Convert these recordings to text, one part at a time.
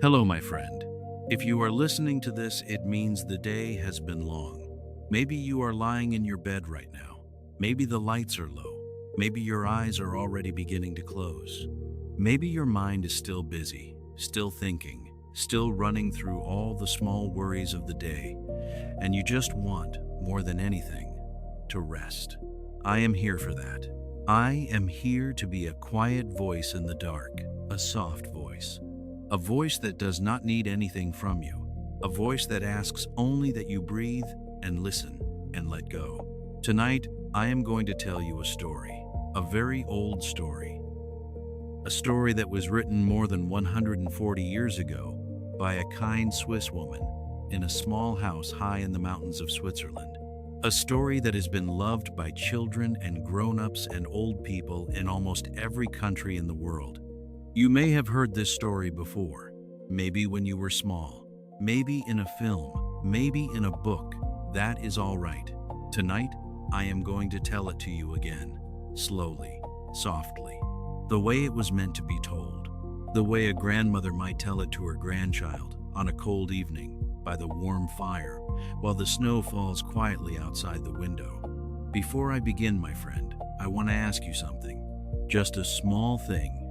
Hello, my friend. If you are listening to this, it means the day has been long. Maybe you are lying in your bed right now. Maybe the lights are low. Maybe your eyes are already beginning to close. Maybe your mind is still busy, still thinking, still running through all the small worries of the day, and you just want, more than anything, to rest. I am here for that. I am here to be a quiet voice in the dark, a soft voice. A voice that does not need anything from you. A voice that asks only that you breathe and listen and let go. Tonight, I am going to tell you a story, a very old story. A story that was written more than 140 years ago by a kind Swiss woman in a small house high in the mountains of Switzerland. A story that has been loved by children and grown-ups and old people in almost every country in the world. You may have heard this story before, maybe when you were small, maybe in a film, maybe in a book. That is all right. Tonight, I am going to tell it to you again, slowly, softly, the way it was meant to be told, the way a grandmother might tell it to her grandchild on a cold evening by the warm fire while the snow falls quietly outside the window. Before I begin, my friend, I want to ask you something, just a small thing.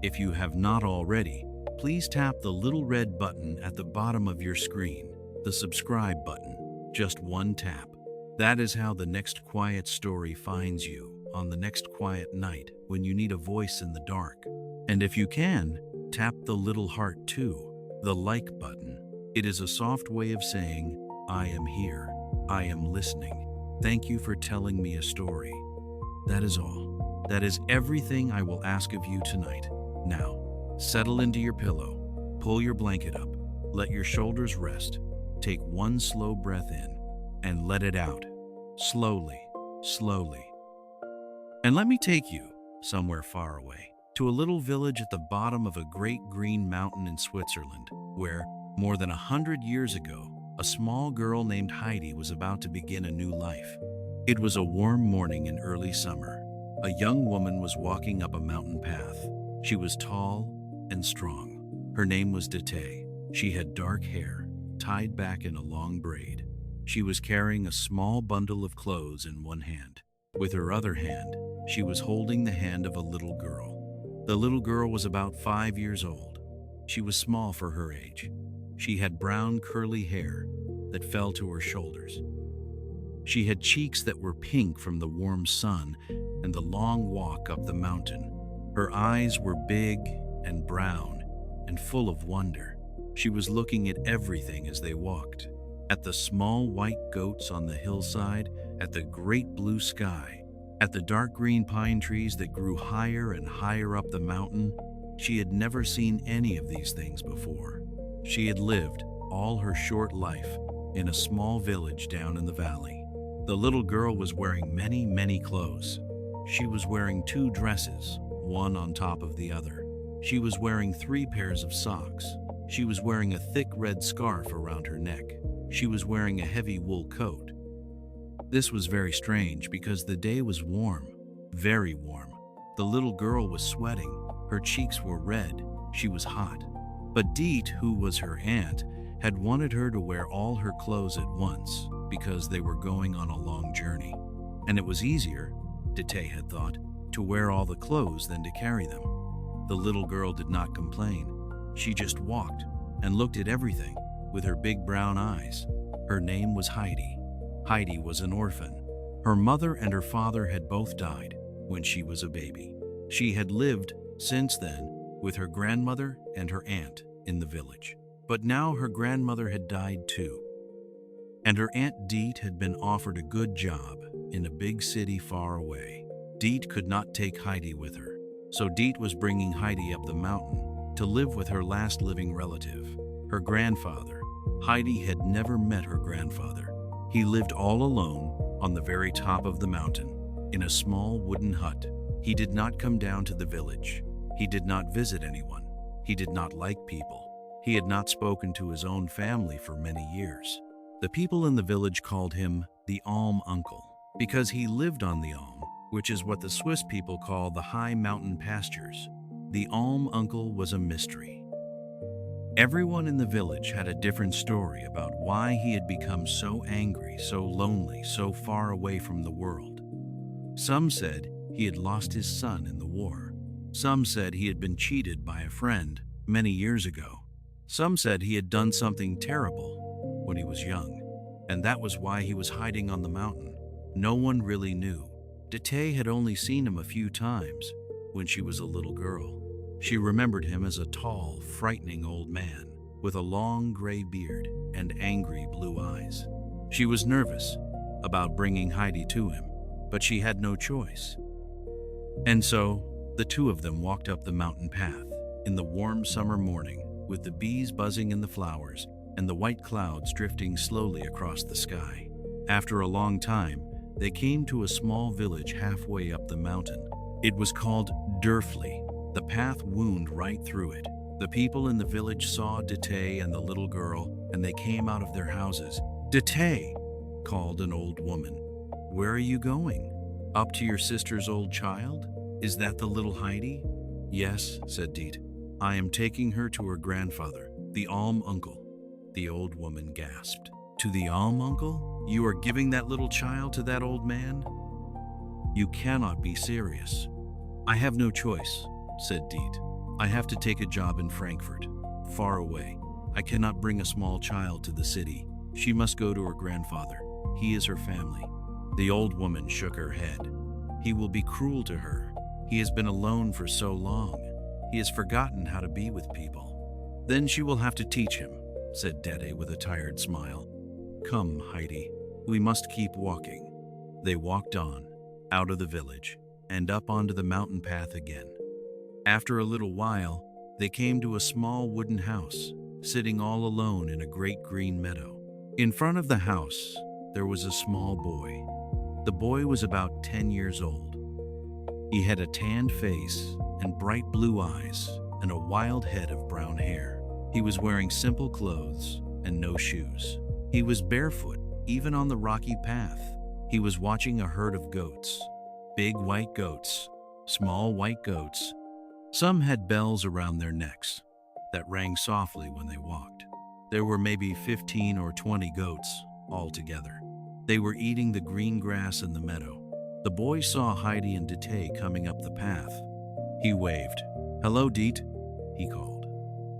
If you have not already, please tap the little red button at the bottom of your screen, the subscribe button. Just one tap. That is how the next quiet story finds you on the next quiet night when you need a voice in the dark. And if you can, tap the little heart too, the like button. It is a soft way of saying, I am here, I am listening. Thank you for telling me a story. That is all. That is everything I will ask of you tonight. Now, settle into your pillow, pull your blanket up, let your shoulders rest, take one slow breath in, and let it out, slowly, slowly. And let me take you somewhere far away, to a little village at the bottom of a great green mountain in Switzerland, where, more than 100 years ago, a small girl named Heidi was about to begin a new life. It was a warm morning in early summer. A young woman was walking up a mountain path. She was tall and strong. Her name was Dete. She had dark hair, tied back in a long braid. She was carrying a small bundle of clothes in one hand. With her other hand, she was holding the hand of a little girl. The little girl was about 5 years old. She was small for her age. She had brown curly hair that fell to her shoulders. She had cheeks that were pink from the warm sun and the long walk up the mountain. Her eyes were big and brown and full of wonder. She was looking at everything as they walked, at the small white goats on the hillside, at the great blue sky, at the dark green pine trees that grew higher and higher up the mountain. She had never seen any of these things before. She had lived all her short life in a small village down in the valley. The little girl was wearing many, many clothes. She was wearing 2 dresses, one on top of the other. She was wearing 3 pairs of socks. She was wearing a thick red scarf around her neck. She was wearing a heavy wool coat. This was very strange because the day was warm, very warm. The little girl was sweating. Her cheeks were red. She was hot. But Dete, who was her aunt, had wanted her to wear all her clothes at once because they were going on a long journey. And it was easier, Dete had thought, to wear all the clothes than to carry them. The little girl did not complain. She just walked and looked at everything with her big brown eyes. Her name was Heidi. Heidi was an orphan. Her mother and her father had both died when she was a baby. She had lived since then with her grandmother and her aunt in the village. But now her grandmother had died too. And her Aunt Dete had been offered a good job in a big city far away. Dete could not take Heidi with her, so Dete was bringing Heidi up the mountain to live with her last living relative, her grandfather. Heidi had never met her grandfather. He lived all alone on the very top of the mountain, in a small wooden hut. He did not come down to the village. He did not visit anyone. He did not like people. He had not spoken to his own family for many years. The people in the village called him the Alm Uncle because he lived on the Alm, which is what the Swiss people call the high mountain pastures. The Alm Uncle was a mystery. Everyone in the village had a different story about why he had become so angry, so lonely, so far away from the world. Some said he had lost his son in the war. Some said he had been cheated by a friend many years ago. Some said he had done something terrible when he was young, and that was why he was hiding on the mountain. No one really knew. Dete had only seen him a few times when she was a little girl. She remembered him as a tall, frightening old man with a long gray beard and angry blue eyes. She was nervous about bringing Heidi to him, but she had no choice. And so, the two of them walked up the mountain path in the warm summer morning, with the bees buzzing in the flowers and the white clouds drifting slowly across the sky. After a long time, they came to a small village halfway up the mountain. It was called Durfli. The path wound right through it. The people in the village saw Dete and the little girl, and they came out of their houses. "Dete!" called an old woman. "Where are you going? Up to your sister's old child? Is that the little Heidi?" "Yes," said Dete. "I am taking her to her grandfather, the Alm uncle." The old woman gasped. "To the Alm uncle? You are giving that little child to that old man? You cannot be serious." "I have no choice," said Dete. "I have to take a job in Frankfurt, far away. I cannot bring a small child to the city. She must go to her grandfather. He is her family." The old woman shook her head. "He will be cruel to her. He has been alone for so long. He has forgotten how to be with people." "Then she will have to teach him," said Dete with a tired smile. "Come, Heidi, we must keep walking." They walked on, out of the village, and up onto the mountain path again. After a little while, they came to a small wooden house, sitting all alone in a great green meadow. In front of the house, there was a small boy. The boy was about 10 years old. He had a tanned face and bright blue eyes and a wild head of brown hair. He was wearing simple clothes and no shoes. He was barefoot, even on the rocky path. He was watching a herd of goats. Big white goats, small white goats. Some had bells around their necks that rang softly when they walked. There were maybe 15 or 20 goats altogether. They were eating the green grass in the meadow. The boy saw Heidi and Dete coming up the path. He waved. "Hello, Dete," he called.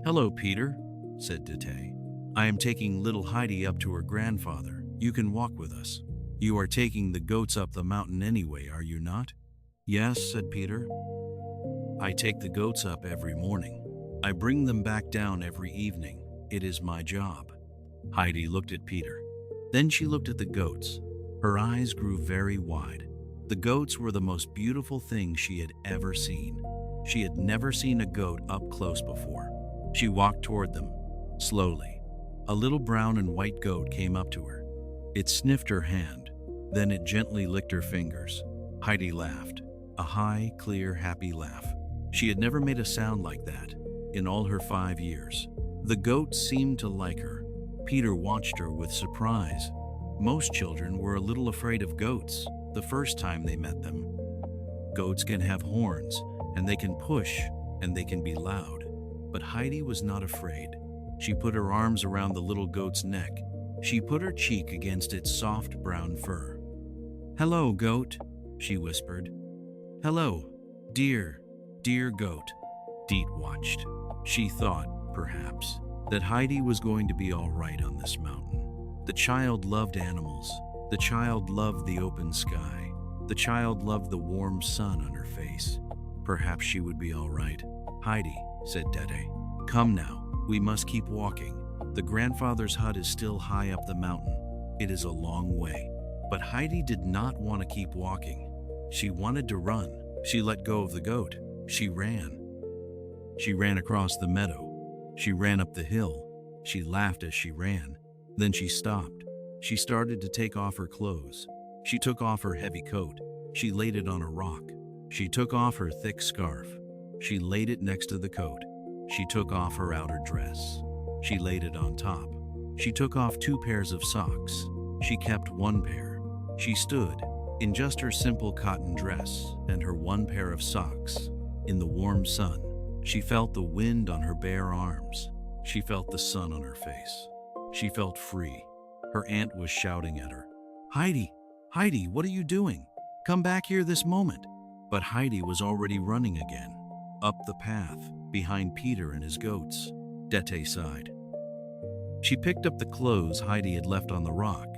"Hello, Peter," said Dete. "I am taking little Heidi up to her grandfather. You can walk with us. You are taking the goats up the mountain anyway, are you not?" "Yes," said Peter. "I take the goats up every morning. I bring them back down every evening. It is my job." Heidi looked at Peter. Then she looked at the goats. Her eyes grew very wide. The goats were the most beautiful thing she had ever seen. She had never seen a goat up close before. She walked toward them, slowly. A little brown and white goat came up to her. It sniffed her hand. Then it gently licked her fingers. Heidi laughed, a high, clear, happy laugh. She had never made a sound like that in all her 5 years. The goat seemed to like her. Peter watched her with surprise. Most children were a little afraid of goats the first time they met them. Goats can have horns, and they can push, and they can be loud. But Heidi was not afraid. She put her arms around the little goat's neck. She put her cheek against its soft brown fur. "Hello, goat," she whispered. "Hello, dear, dear goat." Dete watched. She thought, perhaps, that Heidi was going to be all right on this mountain. The child loved animals. The child loved the open sky. The child loved the warm sun on her face. Perhaps she would be all right. "Heidi," said Dete, "come now. We must keep walking. The grandfather's hut is still high up the mountain. It is a long way." But Heidi did not want to keep walking. She wanted to run. She let go of the goat. She ran. She ran across the meadow. She ran up the hill. She laughed as she ran. Then she stopped. She started to take off her clothes. She took off her heavy coat. She laid it on a rock. She took off her thick scarf. She laid it next to the coat. She took off her outer dress. She laid it on top. She took off 2 pairs of socks. She kept 1 pair. She stood in just her simple cotton dress and her 1 pair of socks. In the warm sun, she felt the wind on her bare arms. She She felt the sun on her face. She felt free. Her aunt was shouting at her, "Heidi, Heidi, what are you doing? Come back here this moment." But Heidi was already running again, up the path, behind Peter and his goats. Dete sighed. She picked up the clothes Heidi had left on the rock.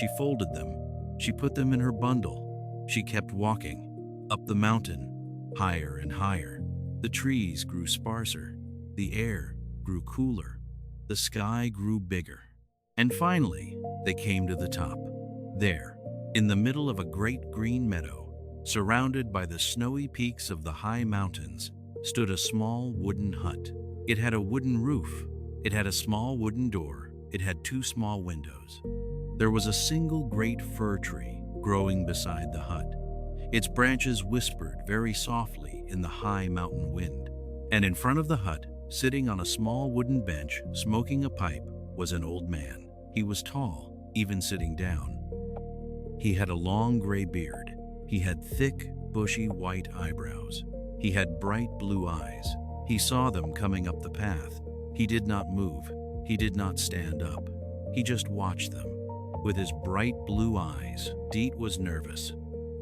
She folded them. She put them in her bundle. She kept walking, up the mountain, higher and higher. The trees grew sparser. The air grew cooler. The sky grew bigger. And finally, they came to the top. There, in the middle of a great green meadow, surrounded by the snowy peaks of the high mountains, stood a small wooden hut. It had a wooden roof. It had a small wooden door. It had 2 small windows. There was a single great fir tree growing beside the hut. Its branches whispered very softly in the high mountain wind. And in front of the hut, sitting on a small wooden bench, smoking a pipe, was an old man. He was tall, even sitting down. He had a long gray beard. He had thick, bushy white eyebrows. He had bright blue eyes. He saw them coming up the path. He did not move. He did not stand up. He just watched them. With his bright blue eyes, Deet was nervous,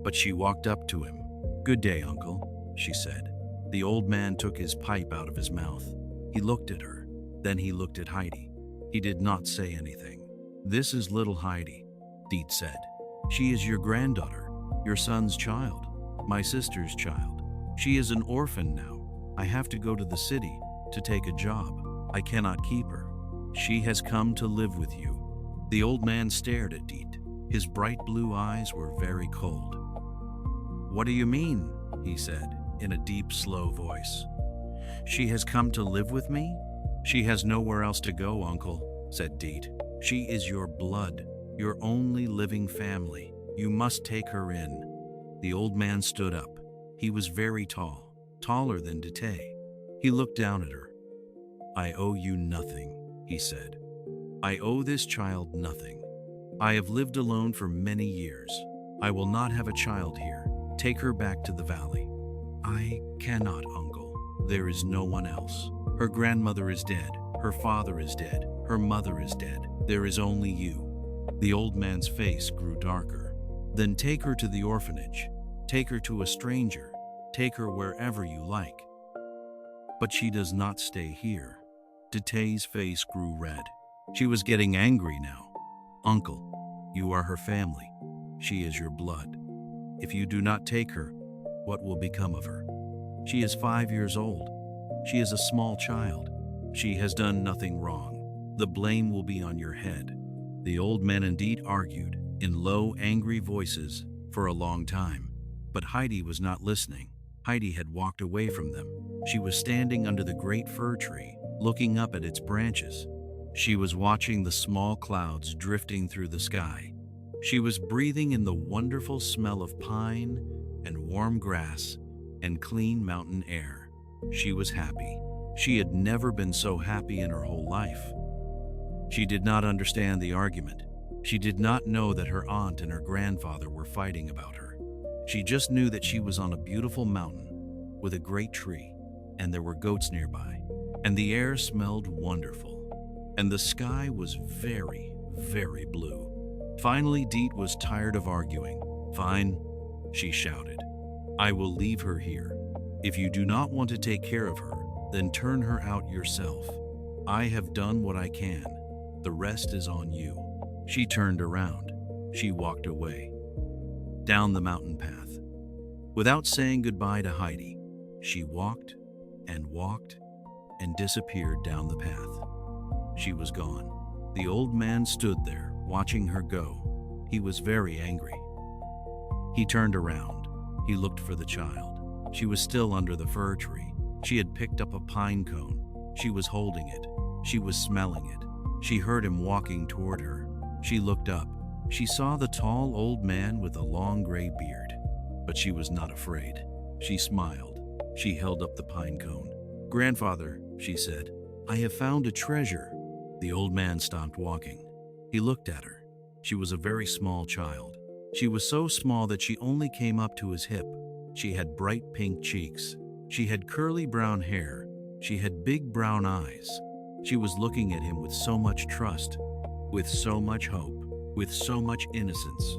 but she walked up to him. "Good day, uncle," she said. The old man took his pipe out of his mouth. He looked at her. Then he looked at Heidi. He did not say anything. "This is little Heidi," Deet said. "She is your granddaughter, your son's child, my sister's child. She is an orphan now. I have to go to the city to take a job. I cannot keep her. She has come to live with you." The old man stared at Deet. His bright blue eyes were very cold. "What do you mean?" he said, in a deep, slow voice. "She has come to live with me? She has nowhere else to go, uncle," said Deet. "She is your blood, your only living family. You must take her in." The old man stood up. He was very tall, taller than Dete. He looked down at her. "I owe you nothing," he said. "I owe this child nothing. I have lived alone for many years. I will not have a child here. Take her back to the valley." "I cannot, uncle. There is no one else. Her grandmother is dead. Her father is dead. Her mother is dead. There is only you." The old man's face grew darker. "Then take her to the orphanage. Take her to a stranger. Take her wherever you like." "But she does not stay here." Dete's face grew red. She was getting angry now. "Uncle, you are her family. She is your blood. If you do not take her, what will become of her? She is 5 years old. She is a small child. She has done nothing wrong. The blame will be on your head." The old man indeed argued, in low, angry voices, for a long time. But Heidi was not listening. Heidi had walked away from them. She was standing under the great fir tree, looking up at its branches. She was watching the small clouds drifting through the sky. She was breathing in the wonderful smell of pine and warm grass and clean mountain air. She was happy. She had never been so happy in her whole life. She did not understand the argument. She did not know that her aunt and her grandfather were fighting about her. She just knew that she was on a beautiful mountain with a great tree, and there were goats nearby, and the air smelled wonderful, and the sky was very, very blue. Finally, Deet was tired of arguing. "Fine," she shouted. "I will leave her here. If you do not want to take care of her, then turn her out yourself. I have done what I can. The rest is on you." She turned around. She walked away, down the mountain path. Without saying goodbye to Heidi, she walked and disappeared down the path. She was gone. The old man stood there, watching her go. He was very angry. He turned around. He looked for the child. She was still under the fir tree. She had picked up a pine cone. She was holding it. She was smelling it. She heard him walking toward her. She looked up. She saw the tall old man with a long gray beard. But she was not afraid. She smiled. She held up the pine cone. "Grandfather," she said, "I have found a treasure." The old man stopped walking. He looked at her. She was a very small child. She was so small that she only came up to his hip. She had bright pink cheeks. She had curly brown hair. She had big brown eyes. She was looking at him with so much trust, with so much hope, with so much innocence.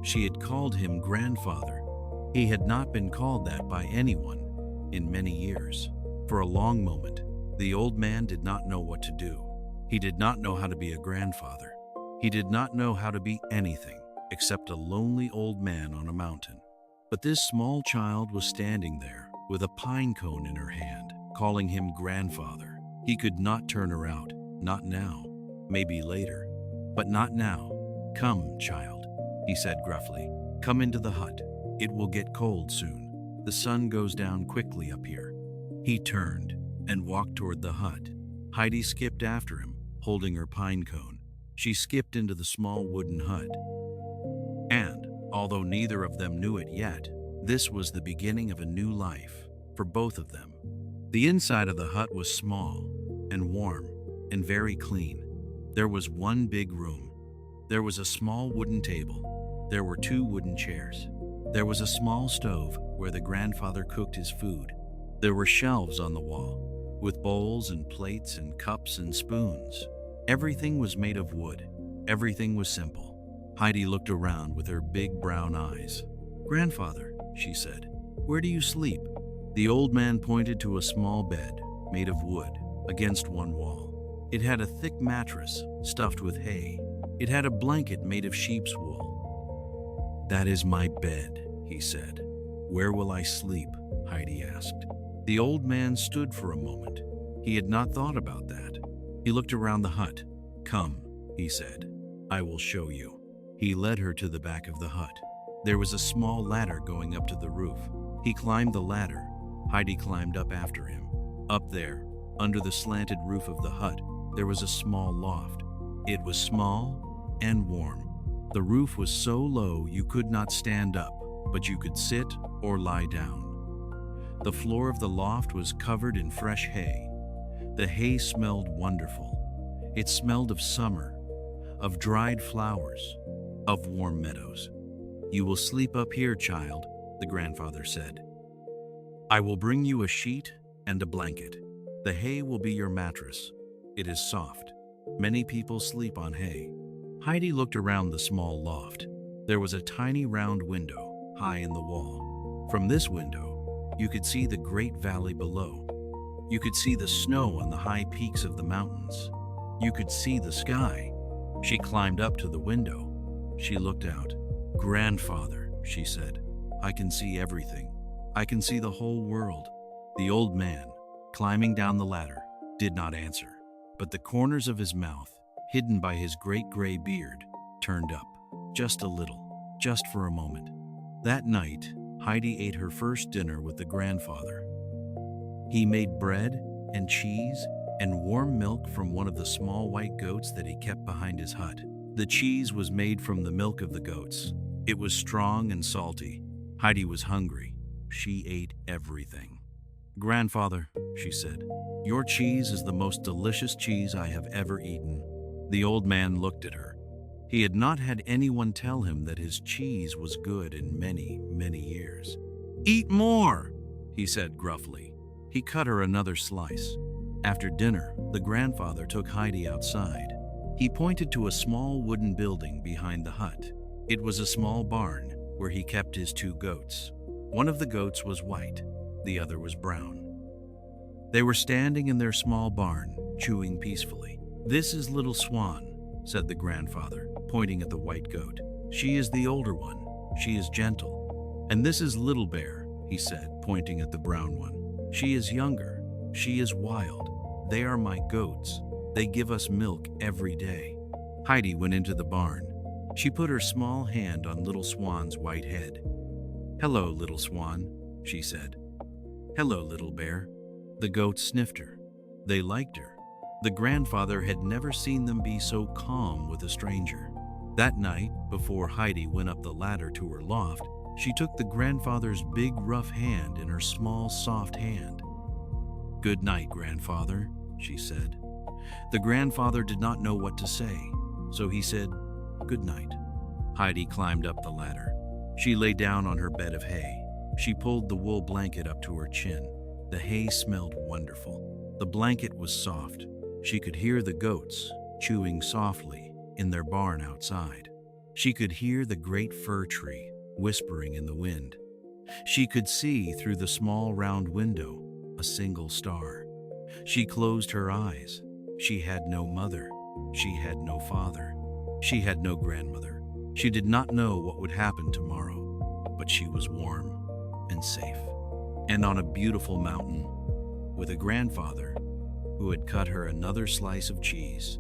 She had called him grandfather. He had not been called that by anyone in many years. For a long moment, the old man did not know what to do. He did not know how to be a grandfather. He did not know how to be anything except a lonely old man on a mountain. But this small child was standing there with a pine cone in her hand, calling him grandfather. He could not turn her out, not now, maybe later, but not now. "Come, child," he said gruffly. "Come into the hut. It will get cold soon. The sun goes down quickly up here." He turned and walked toward the hut. Heidi skipped after him, holding her pine cone. She skipped into the small wooden hut. And, although neither of them knew it yet, this was the beginning of a new life for both of them. The inside of the hut was small and warm and very clean. There was one big room. There was a small wooden table. There were 2 wooden chairs. There was a small stove where the grandfather cooked his food. There were shelves on the wall, with bowls and plates and cups and spoons. Everything was made of wood. Everything was simple. Heidi looked around with her big brown eyes. "Grandfather," she said, "where do you sleep?" The old man pointed to a small bed made of wood against one wall. It had a thick mattress stuffed with hay. It had a blanket made of sheep's wool. "That is my bed," he said. "Where will I sleep?" Heidi asked. The old man stood for a moment. He had not thought about that. He looked around the hut. "Come," he said. "I will show you." He led her to the back of the hut. There was a small ladder going up to the roof. He climbed the ladder. Heidi climbed up after him. Up there, under the slanted roof of the hut, there was a small loft. It was small and warm. The roof was so low you could not stand up, but you could sit or lie down. The floor of the loft was covered in fresh hay. The hay smelled wonderful. It smelled of summer, of dried flowers, of warm meadows. "You will sleep up here, child," the grandfather said. "I will bring you a sheet and a blanket. The hay will be your mattress. It is soft. Many people sleep on hay." Heidi looked around the small loft. There was a tiny round window high in the wall. From this window, you could see the great valley below. You could see the snow on the high peaks of the mountains. You could see the sky. She climbed up to the window. She looked out. "Grandfather," she said, "I can see everything. I can see the whole world." The old man, climbing down the ladder, did not answer, but the corners of his mouth, hidden by his great gray beard, turned up, just a little, just for a moment. That night, Heidi ate her first dinner with the grandfather. He made bread and cheese and warm milk from one of the small white goats that he kept behind his hut. The cheese was made from the milk of the goats. It was strong and salty. Heidi was hungry. She ate everything. "Grandfather," she said, "your cheese is the most delicious cheese I have ever eaten." The old man looked at her. He had not had anyone tell him that his cheese was good in many, many years. "Eat more," he said gruffly. He cut her another slice. After dinner, the grandfather took Heidi outside. He pointed to a small wooden building behind the hut. It was a small barn where he kept his 2 goats. One of the goats was white, the other was brown. They were standing in their small barn, chewing peacefully. "This is Little Swan," said the grandfather, pointing at the white goat. "She is the older one. She is gentle. And this is Little Bear," he said, pointing at the brown one. "She is younger. She is wild. They are my goats. They give us milk every day." Heidi went into the barn. She put her small hand on Little Swan's white head. "Hello, Little Swan," she said. "Hello, Little Bear." The goats sniffed her. They liked her. The grandfather had never seen them be so calm with a stranger. That night, before Heidi went up the ladder to her loft, she took the grandfather's big rough hand in her small soft hand. "Good night, grandfather," she said. The grandfather did not know what to say, so he said, "Good night." Heidi climbed up the ladder. She lay down on her bed of hay. She pulled the wool blanket up to her chin. The hay smelled wonderful. The blanket was soft. She could hear the goats chewing softly in their barn outside. She could hear the great fir tree whispering in the wind. She could see through the small round window a single star. She closed her eyes. She had no mother. She had no father. She had no grandmother. She did not know what would happen tomorrow, but she was warm and safe. And on a beautiful mountain, with a grandfather who had cut her another slice of cheese,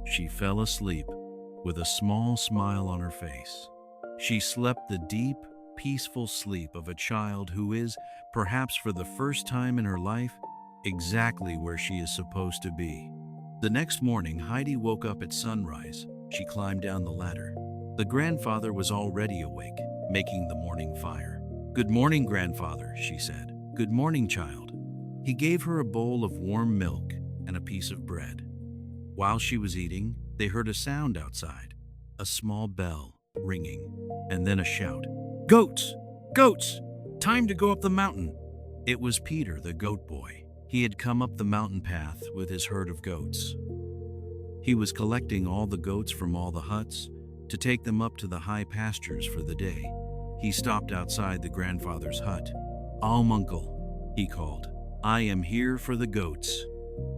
she fell asleep with a small smile on her face. She slept the deep, peaceful sleep of a child who is, perhaps for the first time in her life, exactly where she is supposed to be. The next morning, Heidi woke up at sunrise. She climbed down the ladder. The grandfather was already awake, making the morning fire. "Good morning, grandfather," she said. "Good morning, child." He gave her a bowl of warm milk and a piece of bread. While she was eating, they heard a sound outside, a small bell ringing, and then a shout. "Goats! Goats! Time to go up the mountain!" It was Peter, the goat boy. He had come up the mountain path with his herd of goats. He was collecting all the goats from all the huts to take them up to the high pastures for the day. He stopped outside the grandfather's hut. "Uncle," he called, "I am here for the goats."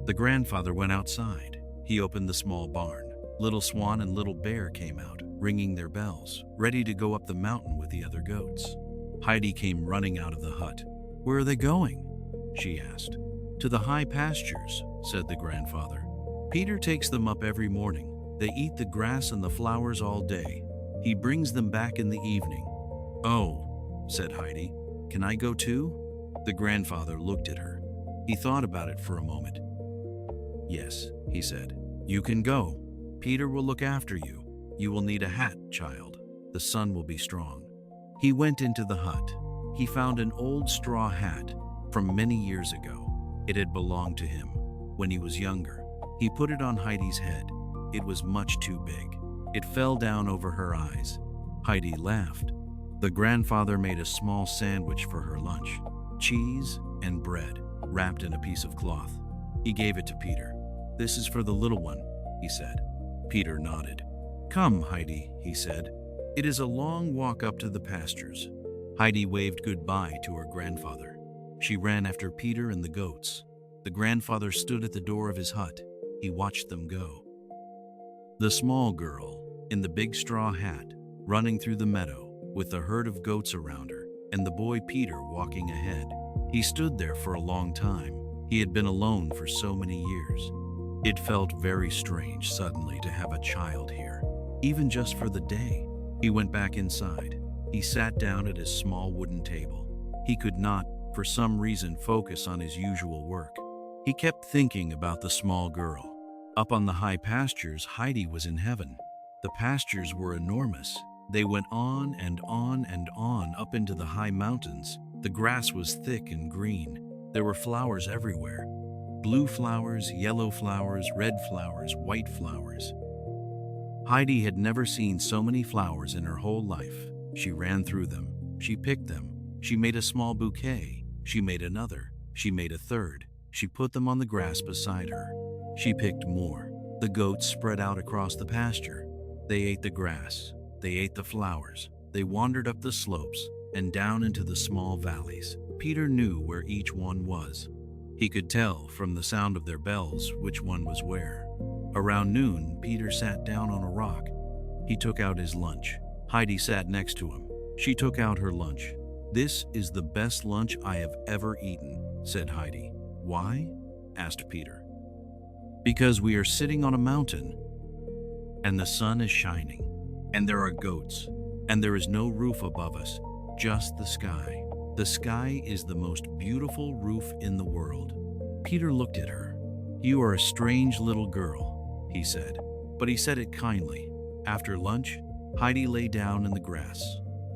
The grandfather went outside. He opened the small barn. Little Swan and Little Bear came out, ringing their bells, ready to go up the mountain with the other goats. Heidi came running out of the hut. "Where are they going?" she asked. "To the high pastures," said the grandfather. "Peter takes them up every morning. They eat the grass and the flowers all day. He brings them back in the evening." "Oh," said Heidi. "Can I go too?" The grandfather looked at her. He thought about it for a moment. "Yes," he said. "You can go. Peter will look after you. You will need a hat, child. The sun will be strong." He went into the hut. He found an old straw hat from many years ago. It had belonged to him when he was younger. He put it on Heidi's head. It was much too big. It fell down over her eyes. Heidi laughed. The grandfather made a small sandwich for her lunch, cheese and bread wrapped in a piece of cloth. He gave it to Peter. "This is for the little one," he said. Peter nodded. "Come, Heidi," he said. "It is a long walk up to the pastures." Heidi waved goodbye to her grandfather. She ran after Peter and the goats. The grandfather stood at the door of his hut. He watched them go. The small girl, in the big straw hat, running through the meadow with the herd of goats around her, and the boy Peter walking ahead. He stood there for a long time. He had been alone for so many years. It felt very strange suddenly to have a child here, even just for the day. He went back inside. He sat down at his small wooden table. He could not, for some reason, focus on his usual work. He kept thinking about the small girl. Up on the high pastures, Heidi was in heaven. The pastures were enormous. They went on and on and on up into the high mountains. The grass was thick and green. There were flowers everywhere. Blue flowers, yellow flowers, red flowers, white flowers. Heidi had never seen so many flowers in her whole life. She ran through them. She picked them. She made a small bouquet. She made another. She made a third. She put them on the grass beside her. She picked more. The goats spread out across the pasture. They ate the grass. They ate the flowers. They wandered up the slopes and down into the small valleys. Peter knew where each one was. He could tell from the sound of their bells which one was where. Around noon, Peter sat down on a rock. He took out his lunch. Heidi sat next to him. She took out her lunch. "This is the best lunch I have ever eaten," said Heidi. "Why?" asked Peter. "Because we are sitting on a mountain, and the sun is shining, and there are goats, and there is no roof above us, just the sky. The sky is the most beautiful roof in the world." Peter looked at her. "You are a strange little girl," he said, but he said it kindly. After lunch, Heidi lay down in the grass.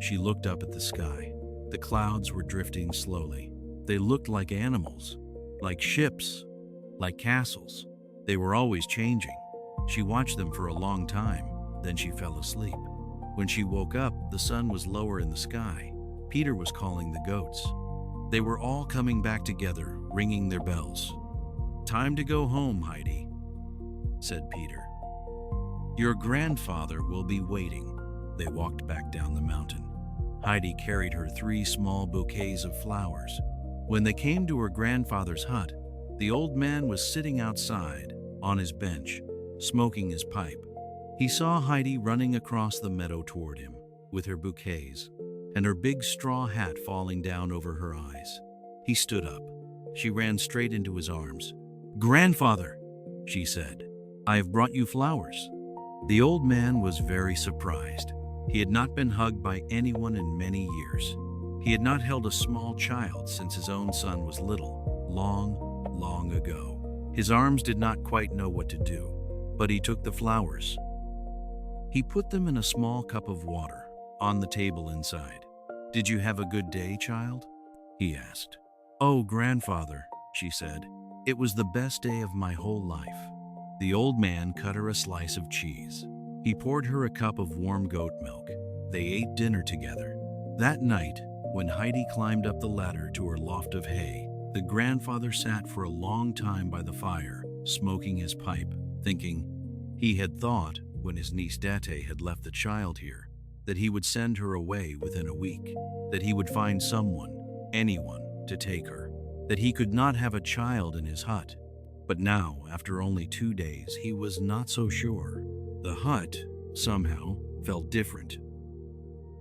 She looked up at the sky. The clouds were drifting slowly. They looked like animals, like ships, like castles. They were always changing. She watched them for a long time, then she fell asleep. When she woke up, the sun was lower in the sky. Peter was calling the goats. They were all coming back together, ringing their bells. "Time to go home, Heidi," said Peter. "Your grandfather will be waiting." They walked back down the mountain. Heidi carried her 3 small bouquets of flowers. When they came to her grandfather's hut, the old man was sitting outside on his bench, smoking his pipe. He saw Heidi running across the meadow toward him with her bouquets and her big straw hat falling down over her eyes. He stood up. She ran straight into his arms. "Grandfather," she said, "I have brought you flowers." The old man was very surprised. He had not been hugged by anyone in many years. He had not held a small child since his own son was little, long ago. His arms did not quite know what to do, but he took the flowers. He put them in a small cup of water on the table inside. "Did you have a good day, child?" he asked. "Oh, grandfather," she said, "it was the best day of my whole life." The old man cut her a slice of cheese. He poured her a cup of warm goat milk. They ate dinner together. That night, when Heidi climbed up the ladder to her loft of hay, the grandfather sat for a long time by the fire, smoking his pipe, thinking. He had thought, when his niece Date had left the child here, that he would send her away within a week, that he would find someone, anyone, to take her, that he could not have a child in his hut. But now, after only 2 days, he was not so sure. The hut, somehow, felt different.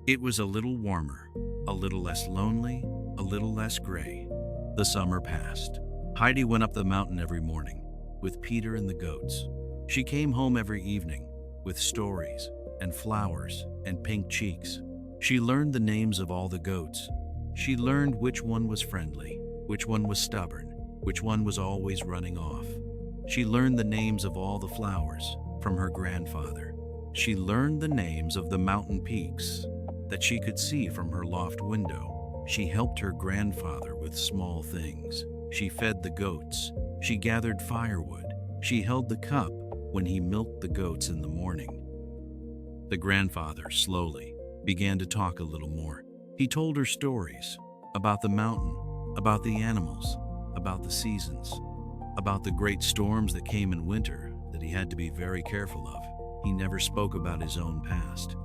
It was a little warmer, a little less lonely, a little less gray. The summer passed. Heidi went up the mountain every morning, with Peter and the goats. She came home every evening, with stories, and flowers, and pink cheeks. She learned the names of all the goats. She learned which one was friendly, which one was stubborn, which one was always running off. She learned the names of all the flowers from her grandfather. She learned the names of the mountain peaks that she could see from her loft window. She helped her grandfather with small things. She fed the goats. She gathered firewood. She held the cup when he milked the goats in the morning. The grandfather slowly began to talk a little more. He told her stories about the mountain, about the animals, about the seasons, about the great storms that came in winter that he had to be very careful of. He never spoke about his own past,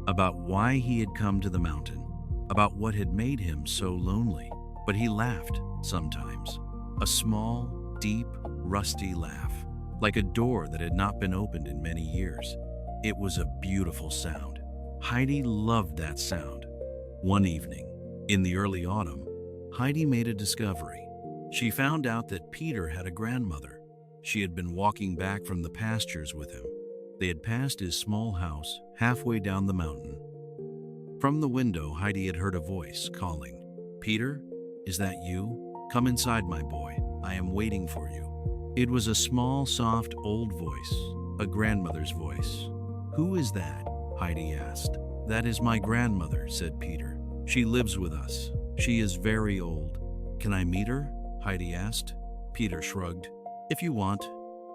about why he had come to the mountain, about what had made him so lonely. But he laughed sometimes, a small, deep, rusty laugh, like a door that had not been opened in many years. It was a beautiful sound. Heidi loved that sound. One evening, in the early autumn, Heidi made a discovery. She found out that Peter had a grandmother. She had been walking back from the pastures with him. They had passed his small house halfway down the mountain. From the window, Heidi had heard a voice calling, "Peter, is that you? Come inside, my boy. I am waiting for you." It was a small, soft, old voice, a grandmother's voice. "Who is that?" Heidi asked. "That is my grandmother," said Peter. "She lives with us. She is very old." "Can I meet her?" Heidi asked. Peter shrugged. "If you want."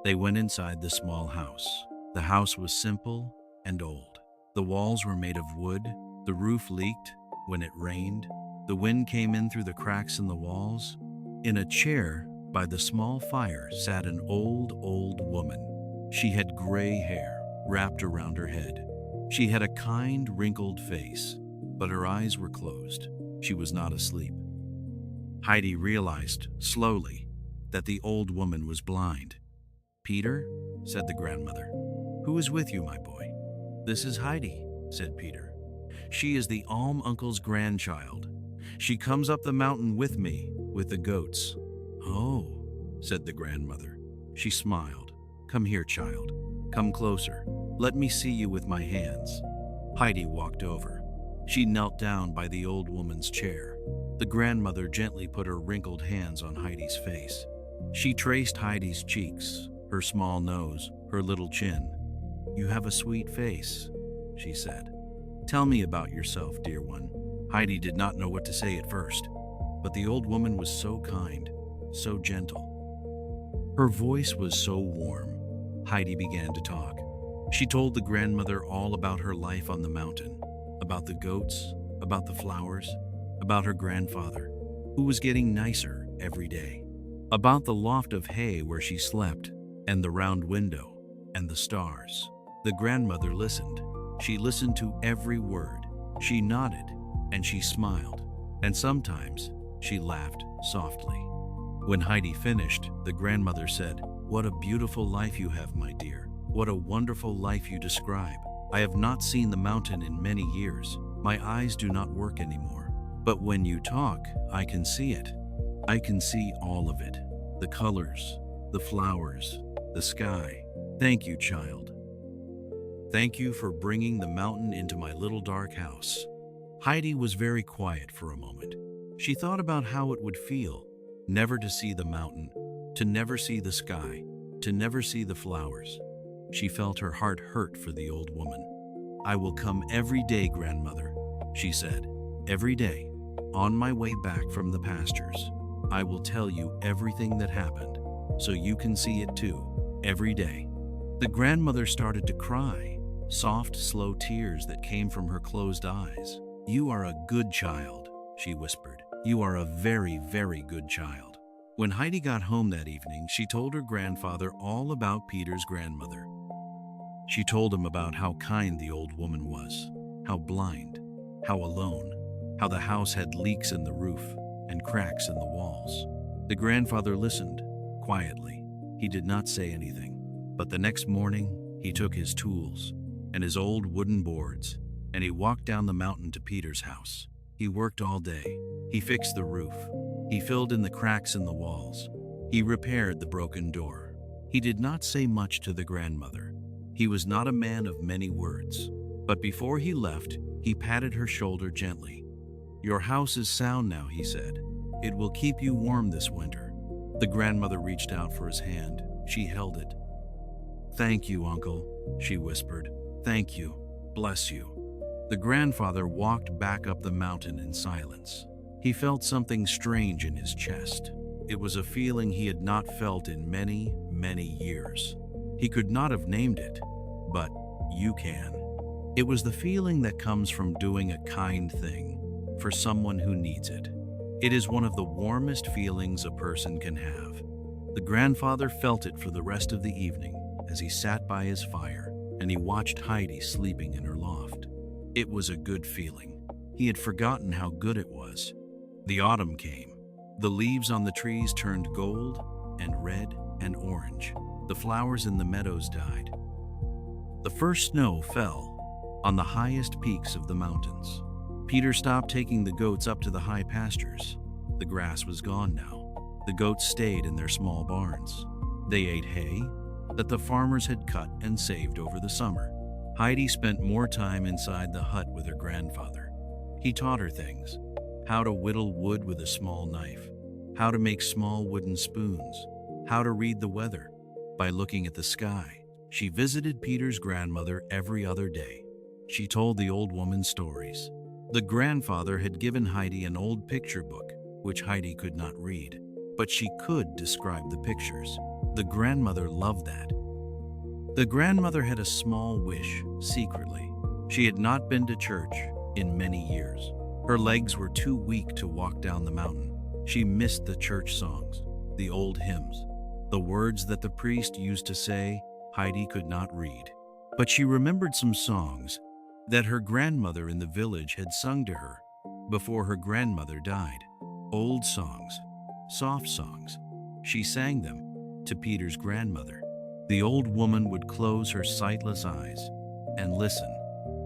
They went inside the small house. The house was simple and old. The walls were made of wood. The roof leaked when it rained. The wind came in through the cracks in the walls. In a chair by the small fire sat an old woman. She had gray hair wrapped around her head. She had a kind, wrinkled face, but her eyes were closed. She was not asleep. Heidi realized, slowly, that the old woman was blind. "Peter," said the grandmother, "who is with you, my boy?" "This is Heidi," said Peter. "She is the Alm uncle's grandchild. She comes up the mountain with me, with the goats." "Oh," said the grandmother. She smiled. "Come here, child. Come closer. Let me see you with my hands." Heidi walked over. She knelt down by the old woman's chair. The grandmother gently put her wrinkled hands on Heidi's face. She traced Heidi's cheeks, her small nose, her little chin. "You have a sweet face," she said. "Tell me about yourself, dear one." Heidi did not know what to say at first, but the old woman was so kind, so gentle. Her voice was so warm. Heidi began to talk. She told the grandmother all about her life on the mountain, about the goats, about the flowers, about her grandfather, who was getting nicer every day. about the loft of hay where she slept, and the round window, and the stars. The grandmother listened. She listened to every word. She nodded, and she smiled, and sometimes she laughed softly. When Heidi finished, the grandmother said, "What a beautiful life you have, my dear. What a wonderful life you describe. I have not seen the mountain in many years. My eyes do not work anymore. But when you talk, I can see it. I can see all of it. The colors, the flowers, the sky. Thank you, child. Thank you for bringing the mountain into my little dark house." Heidi was very quiet for a moment. She thought about how it would feel never to see the mountain, to never see the sky, to never see the flowers. She felt her heart hurt for the old woman. "I will come every day, grandmother," she said. "Every day, on my way back from the pastures. I will tell you everything that happened, so you can see it too, every day." The grandmother started to cry, soft, slow tears that came from her closed eyes. "You are a good child," she whispered. "You are a very, very good child." When Heidi got home that evening, she told her grandfather all about Peter's grandmother. She told him about how kind the old woman was, how blind, how alone, how the house had leaks in the roof and cracks in the walls. The grandfather listened, quietly. He did not say anything. But the next morning, he took his tools and his old wooden boards, and he walked down the mountain to Peter's house. He worked all day. He fixed the roof. He filled in the cracks in the walls. He repaired the broken door. He did not say much to the grandmother. He was not a man of many words. But before he left, he patted her shoulder gently. "Your house is sound now," he said. "It will keep you warm this winter." The grandmother reached out for his hand. She held it. "Thank you, uncle," she whispered. "Thank you. Bless you." The grandfather walked back up the mountain in silence. He felt something strange in his chest. It was a feeling he had not felt in many, many years. He could not have named it, but you can. It was the feeling that comes from doing a kind thing for someone who needs it. It is one of the warmest feelings a person can have. The grandfather felt it for the rest of the evening as he sat by his fire and he watched Heidi sleeping in her loft. It was a good feeling. He had forgotten how good it was. The autumn came. The leaves on the trees turned gold and red and orange. The flowers in the meadows died. The first snow fell on the highest peaks of the mountains. Peter stopped taking the goats up to the high pastures. The grass was gone now. The goats stayed in their small barns. They ate hay that the farmers had cut and saved over the summer. Heidi spent more time inside the hut with her grandfather. He taught her things: how to whittle wood with a small knife, how to make small wooden spoons, how to read the weather by looking at the sky. She visited Peter's grandmother every other day. She told the old woman stories. The grandfather had given Heidi an old picture book, which Heidi could not read, but she could describe the pictures. The grandmother loved that. The grandmother had a small wish, secretly. She had not been to church in many years. Her legs were too weak to walk down the mountain. She missed the church songs, the old hymns. The words that the priest used to say, Heidi could not read. But she remembered some songs that her grandmother in the village had sung to her before her grandmother died. Old songs, soft songs. She sang them to Peter's grandmother. The old woman would close her sightless eyes and listen,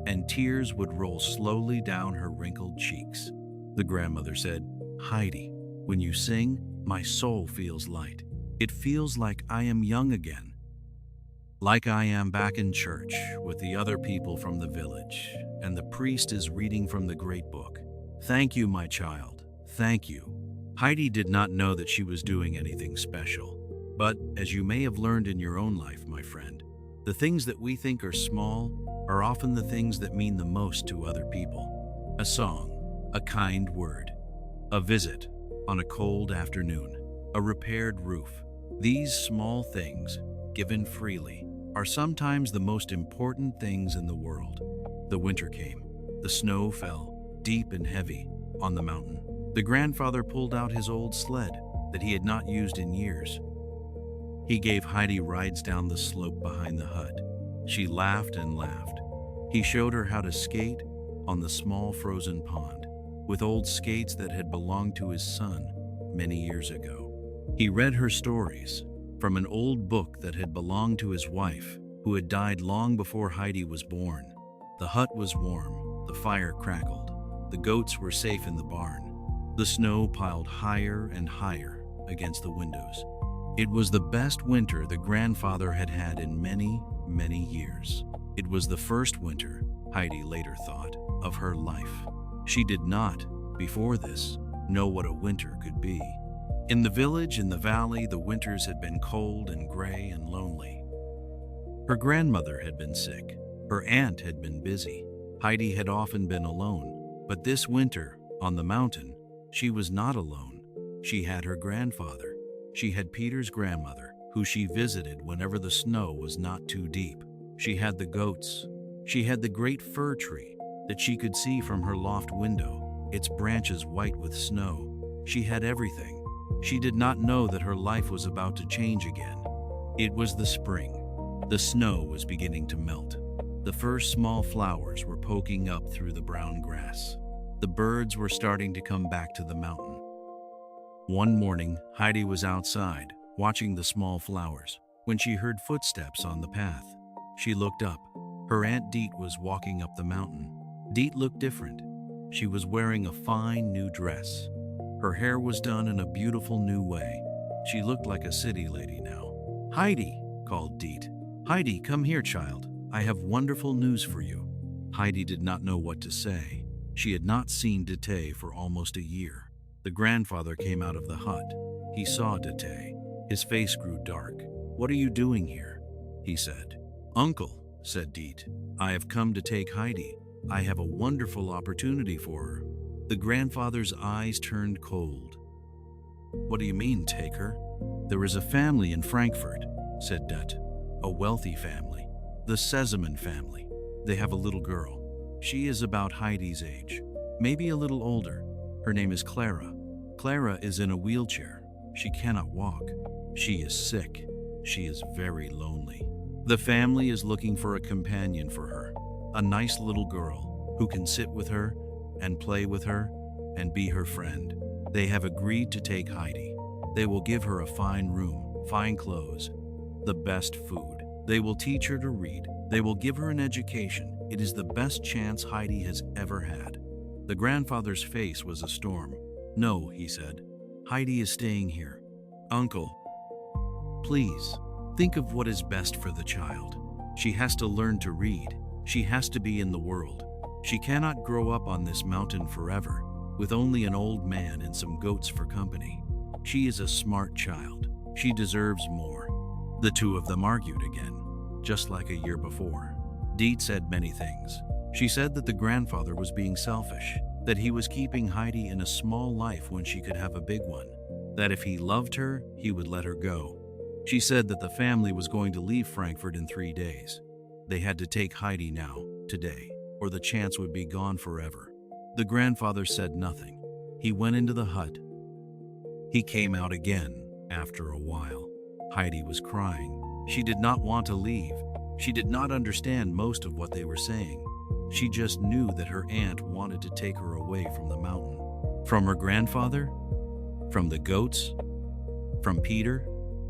and tears would roll slowly down her wrinkled cheeks. The grandmother said, "Heidi, when you sing, my soul feels light. It feels like I am young again, like I am back in church with the other people from the village, and the priest is reading from the great book. Thank you, my child. Thank you." Heidi did not know that she was doing anything special. But, as you may have learned in your own life, my friend, the things that we think are small are often the things that mean the most to other people. A song, a kind word, a visit on a cold afternoon, a repaired roof. These small things, given freely, are sometimes the most important things in the world. The winter came. The snow fell, deep and heavy, on the mountain. The grandfather pulled out his old sled. that he had not used in years. He gave Heidi rides down the slope behind the hut. She laughed and laughed. He showed her how to skate on the small frozen pond with old skates that had belonged to his son many years ago. He read her stories from an old book that had belonged to his wife, who had died long before Heidi was born. The hut was warm, the fire crackled, the goats were safe in the barn. The snow piled higher and higher against the windows. It was the best winter the grandfather had had in many, many years. It was the first winter, Heidi later thought, of her life. She did not, before this, know what a winter could be. In the village in the valley, the winters had been cold and gray and lonely. Her grandmother had been sick. Her aunt had been busy. Heidi had often been alone. But this winter, on the mountain, she was not alone. She had her grandfather. She had Peter's grandmother, who she visited whenever the snow was not too deep. She had the goats. She had the great fir tree that she could see from her loft window, its branches white with snow. She had everything. She did not know that her life was about to change again. It was the spring. The snow was beginning to melt. The first small flowers were poking up through the brown grass. The birds were starting to come back to the mountain. One morning, Heidi was outside, watching the small flowers, when she heard footsteps on the path. She looked up. Her Aunt Deet was walking up the mountain. Deet looked different. She was wearing a fine new dress. Her hair was done in a beautiful new way. She looked like a city lady now. "Heidi," called Deet. "Heidi, come here, child. I have wonderful news for you." Heidi did not know what to say. She had not seen Dete for almost a year. The grandfather came out of the hut. He saw Dete. His face grew dark. "What are you doing here?" he said. "Uncle," said Deet, "I have come to take Heidi. I have a wonderful opportunity for her." The grandfather's eyes turned cold. "What do you mean, take her?" "There is a family in Frankfurt," said Det. "A wealthy family. The Sesemann family. They have a little girl. She is about Heidi's age, maybe a little older. Her name is Clara. Clara is in a wheelchair. She cannot walk. She is sick. She is very lonely. The family is looking for a companion for her, a nice little girl who can sit with her and play with her and be her friend. They have agreed to take Heidi. They will give her a fine room, fine clothes, the best food. They will teach her to read. They will give her an education. It is the best chance Heidi has ever had." The grandfather's face was a storm. "No," he said. "Heidi is staying here. Uncle, please, think of what is best for the child. She has to learn to read. She has to be in the world. She cannot grow up on this mountain forever, with only an old man and some goats for company. She is a smart child. She deserves more." The two of them argued again, just like a year before. Deet said many things. She said that the grandfather was being selfish, that he was keeping Heidi in a small life when she could have a big one, that if he loved her, he would let her go. She said that the family was going to leave Frankfurt in 3 days. They had to take Heidi now, today, or the chance would be gone forever. The grandfather said nothing. He went into the hut. He came out again after a while. Heidi was crying. She did not want to leave. She did not understand most of what they were saying. She just knew that her aunt wanted to take her away from the mountain. From her grandfather? From the goats? From Peter?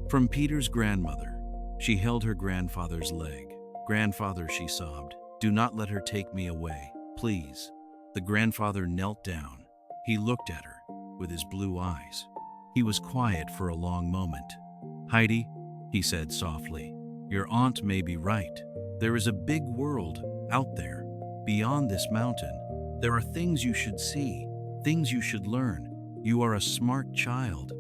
From Peter's grandmother. She held her grandfather's leg. "Grandfather," she sobbed, "do not let her take me away, please." The grandfather knelt down. He looked at her with his blue eyes. He was quiet for a long moment. "Heidi," he said softly, "your aunt may be right. There is a big world out there, beyond this mountain. There are things you should see, things you should learn. You are a smart child.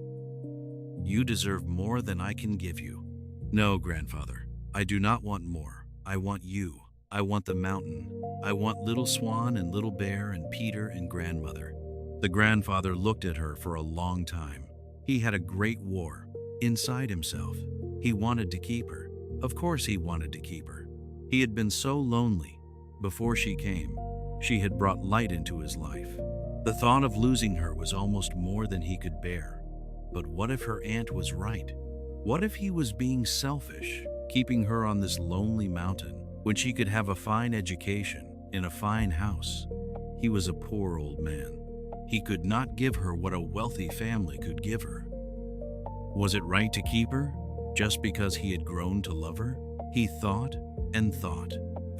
You deserve more than I can give you." "No, grandfather, I do not want more. I want you. I want the mountain. I want little Swan and little Bear and Peter and grandmother." The grandfather looked at her for a long time. He had a great war inside himself. He wanted to keep her. Of course he wanted to keep her. He had been so lonely. Before she came, she had brought light into his life. The thought of losing her was almost more than he could bear. But what if her aunt was right? What if he was being selfish, keeping her on this lonely mountain when she could have a fine education in a fine house? He was a poor old man. He could not give her what a wealthy family could give her. Was it right to keep her just because he had grown to love her? He thought and thought.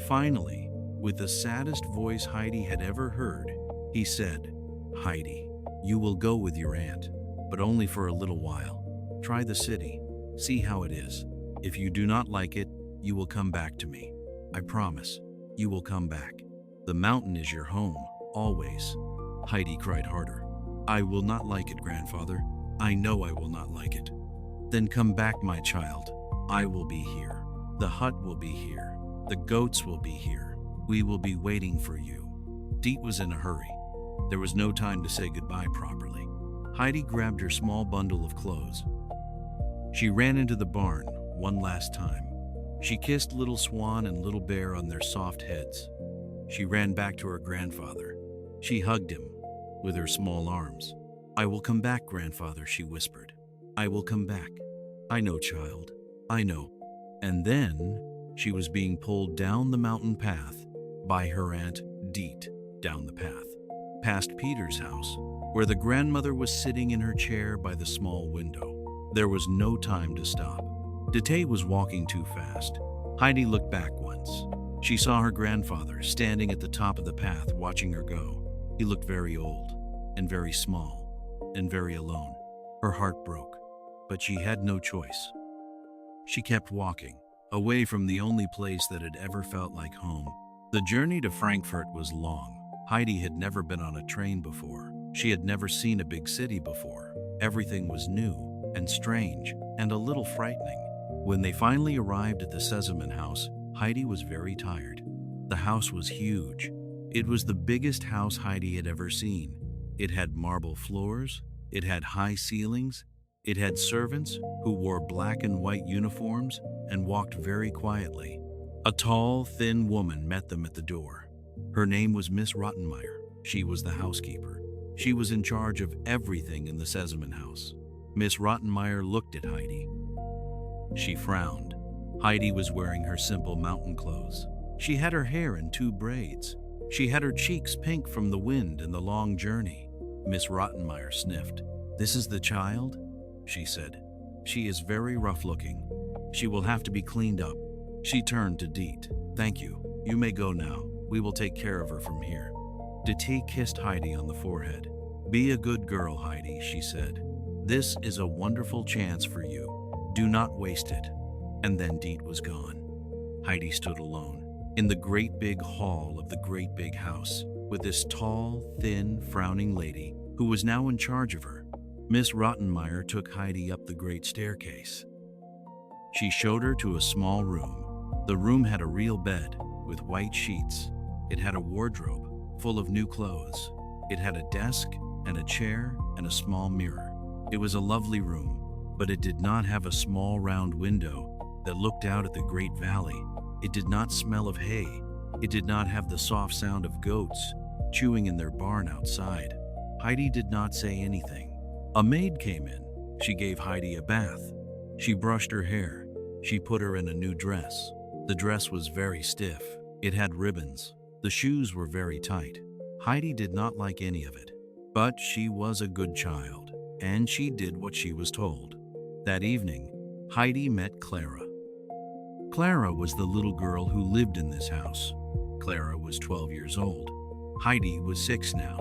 Finally, with the saddest voice Heidi had ever heard, he said, "Heidi, you will go with your aunt, but only for a little while. Try the city. See how it is. If you do not like it, you will come back to me. I promise, you will come back. The mountain is your home, always." Heidi cried harder. "I will not like it, grandfather. I know I will not like it." "Then come back, my child. I will be here. The hut will be here. The goats will be here. We will be waiting for you." Deet was in a hurry. There was no time to say goodbye properly. Heidi grabbed her small bundle of clothes. She ran into the barn one last time. She kissed Little Swan and Little Bear on their soft heads. She ran back to her grandfather. She hugged him with her small arms. "I will come back, grandfather," she whispered. "I will come back. I know, child. I know." And then she was being pulled down the mountain path by her Aunt Deet, down the path, past Peter's house, where the grandmother was sitting in her chair by the small window. There was no time to stop. Dete was walking too fast. Heidi looked back once. She saw her grandfather standing at the top of the path watching her go. He looked very old and very small and very alone. Her heart broke, but she had no choice. She kept walking, away from the only place that had ever felt like home. The journey to Frankfurt was long. Heidi had never been on a train before. She had never seen a big city before. Everything was new and strange and a little frightening. When they finally arrived at the Sesemann house, Heidi was very tired. The house was huge. It was the biggest house Heidi had ever seen. It had marble floors. It had high ceilings. It had servants who wore black and white uniforms and walked very quietly. A tall, thin woman met them at the door. Her name was Miss Rottenmeier. She was the housekeeper. She was in charge of everything in the Sesemann house. Miss Rottenmeier looked at Heidi. She frowned. Heidi was wearing her simple mountain clothes. She had her hair in 2 braids. She had her cheeks pink from the wind and the long journey. Miss Rottenmeier sniffed. "This is the child?" she said. "She is very rough-looking. She will have to be cleaned up." She turned to Deet. "Thank you. You may go now. We will take care of her from here." Deet kissed Heidi on the forehead. "Be a good girl, Heidi," she said. "This is a wonderful chance for you. Do not waste it." And then Deet was gone. Heidi stood alone in the great big hall of the great big house with this tall, thin, frowning lady who was now in charge of her. Miss Rottenmeier took Heidi up the great staircase. She showed her to a small room. The room had a real bed with white sheets. It had a wardrobe full of new clothes. It had a desk and a chair and a small mirror. It was a lovely room, but it did not have a small round window that looked out at the great valley. It did not smell of hay. It did not have the soft sound of goats chewing in their barn outside. Heidi did not say anything. A maid came in. She gave Heidi a bath. She brushed her hair. She put her in a new dress. The dress was very stiff. It had ribbons. The shoes were very tight. Heidi did not like any of it. But she was a good child, and she did what she was told. That evening, Heidi met Clara. Clara was the little girl who lived in this house. Clara was 12 years old. Heidi was 6 now.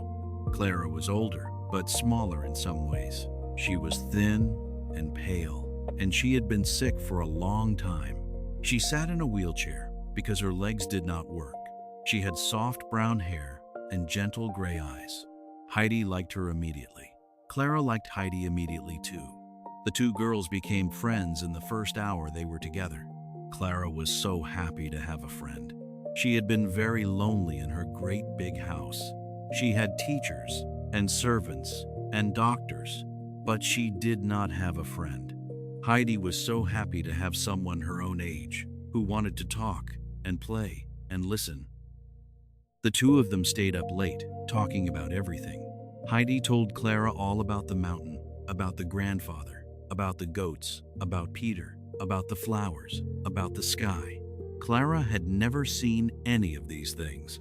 Clara was older, but smaller in some ways. She was thin and pale, and she had been sick for a long time. She sat in a wheelchair because her legs did not work. She had soft brown hair and gentle gray eyes. Heidi liked her immediately. Clara liked Heidi immediately too. The 2 girls became friends in the first hour they were together. Clara was so happy to have a friend. She had been very lonely in her great big house. She had teachers and servants and doctors, but she did not have a friend. Heidi was so happy to have someone her own age who wanted to talk and play and listen. The 2 of them stayed up late, talking about everything. Heidi told Clara all about the mountain about the grandfather, about the goats, about Peter, about the flowers, about the sky. Clara had never seen any of these things.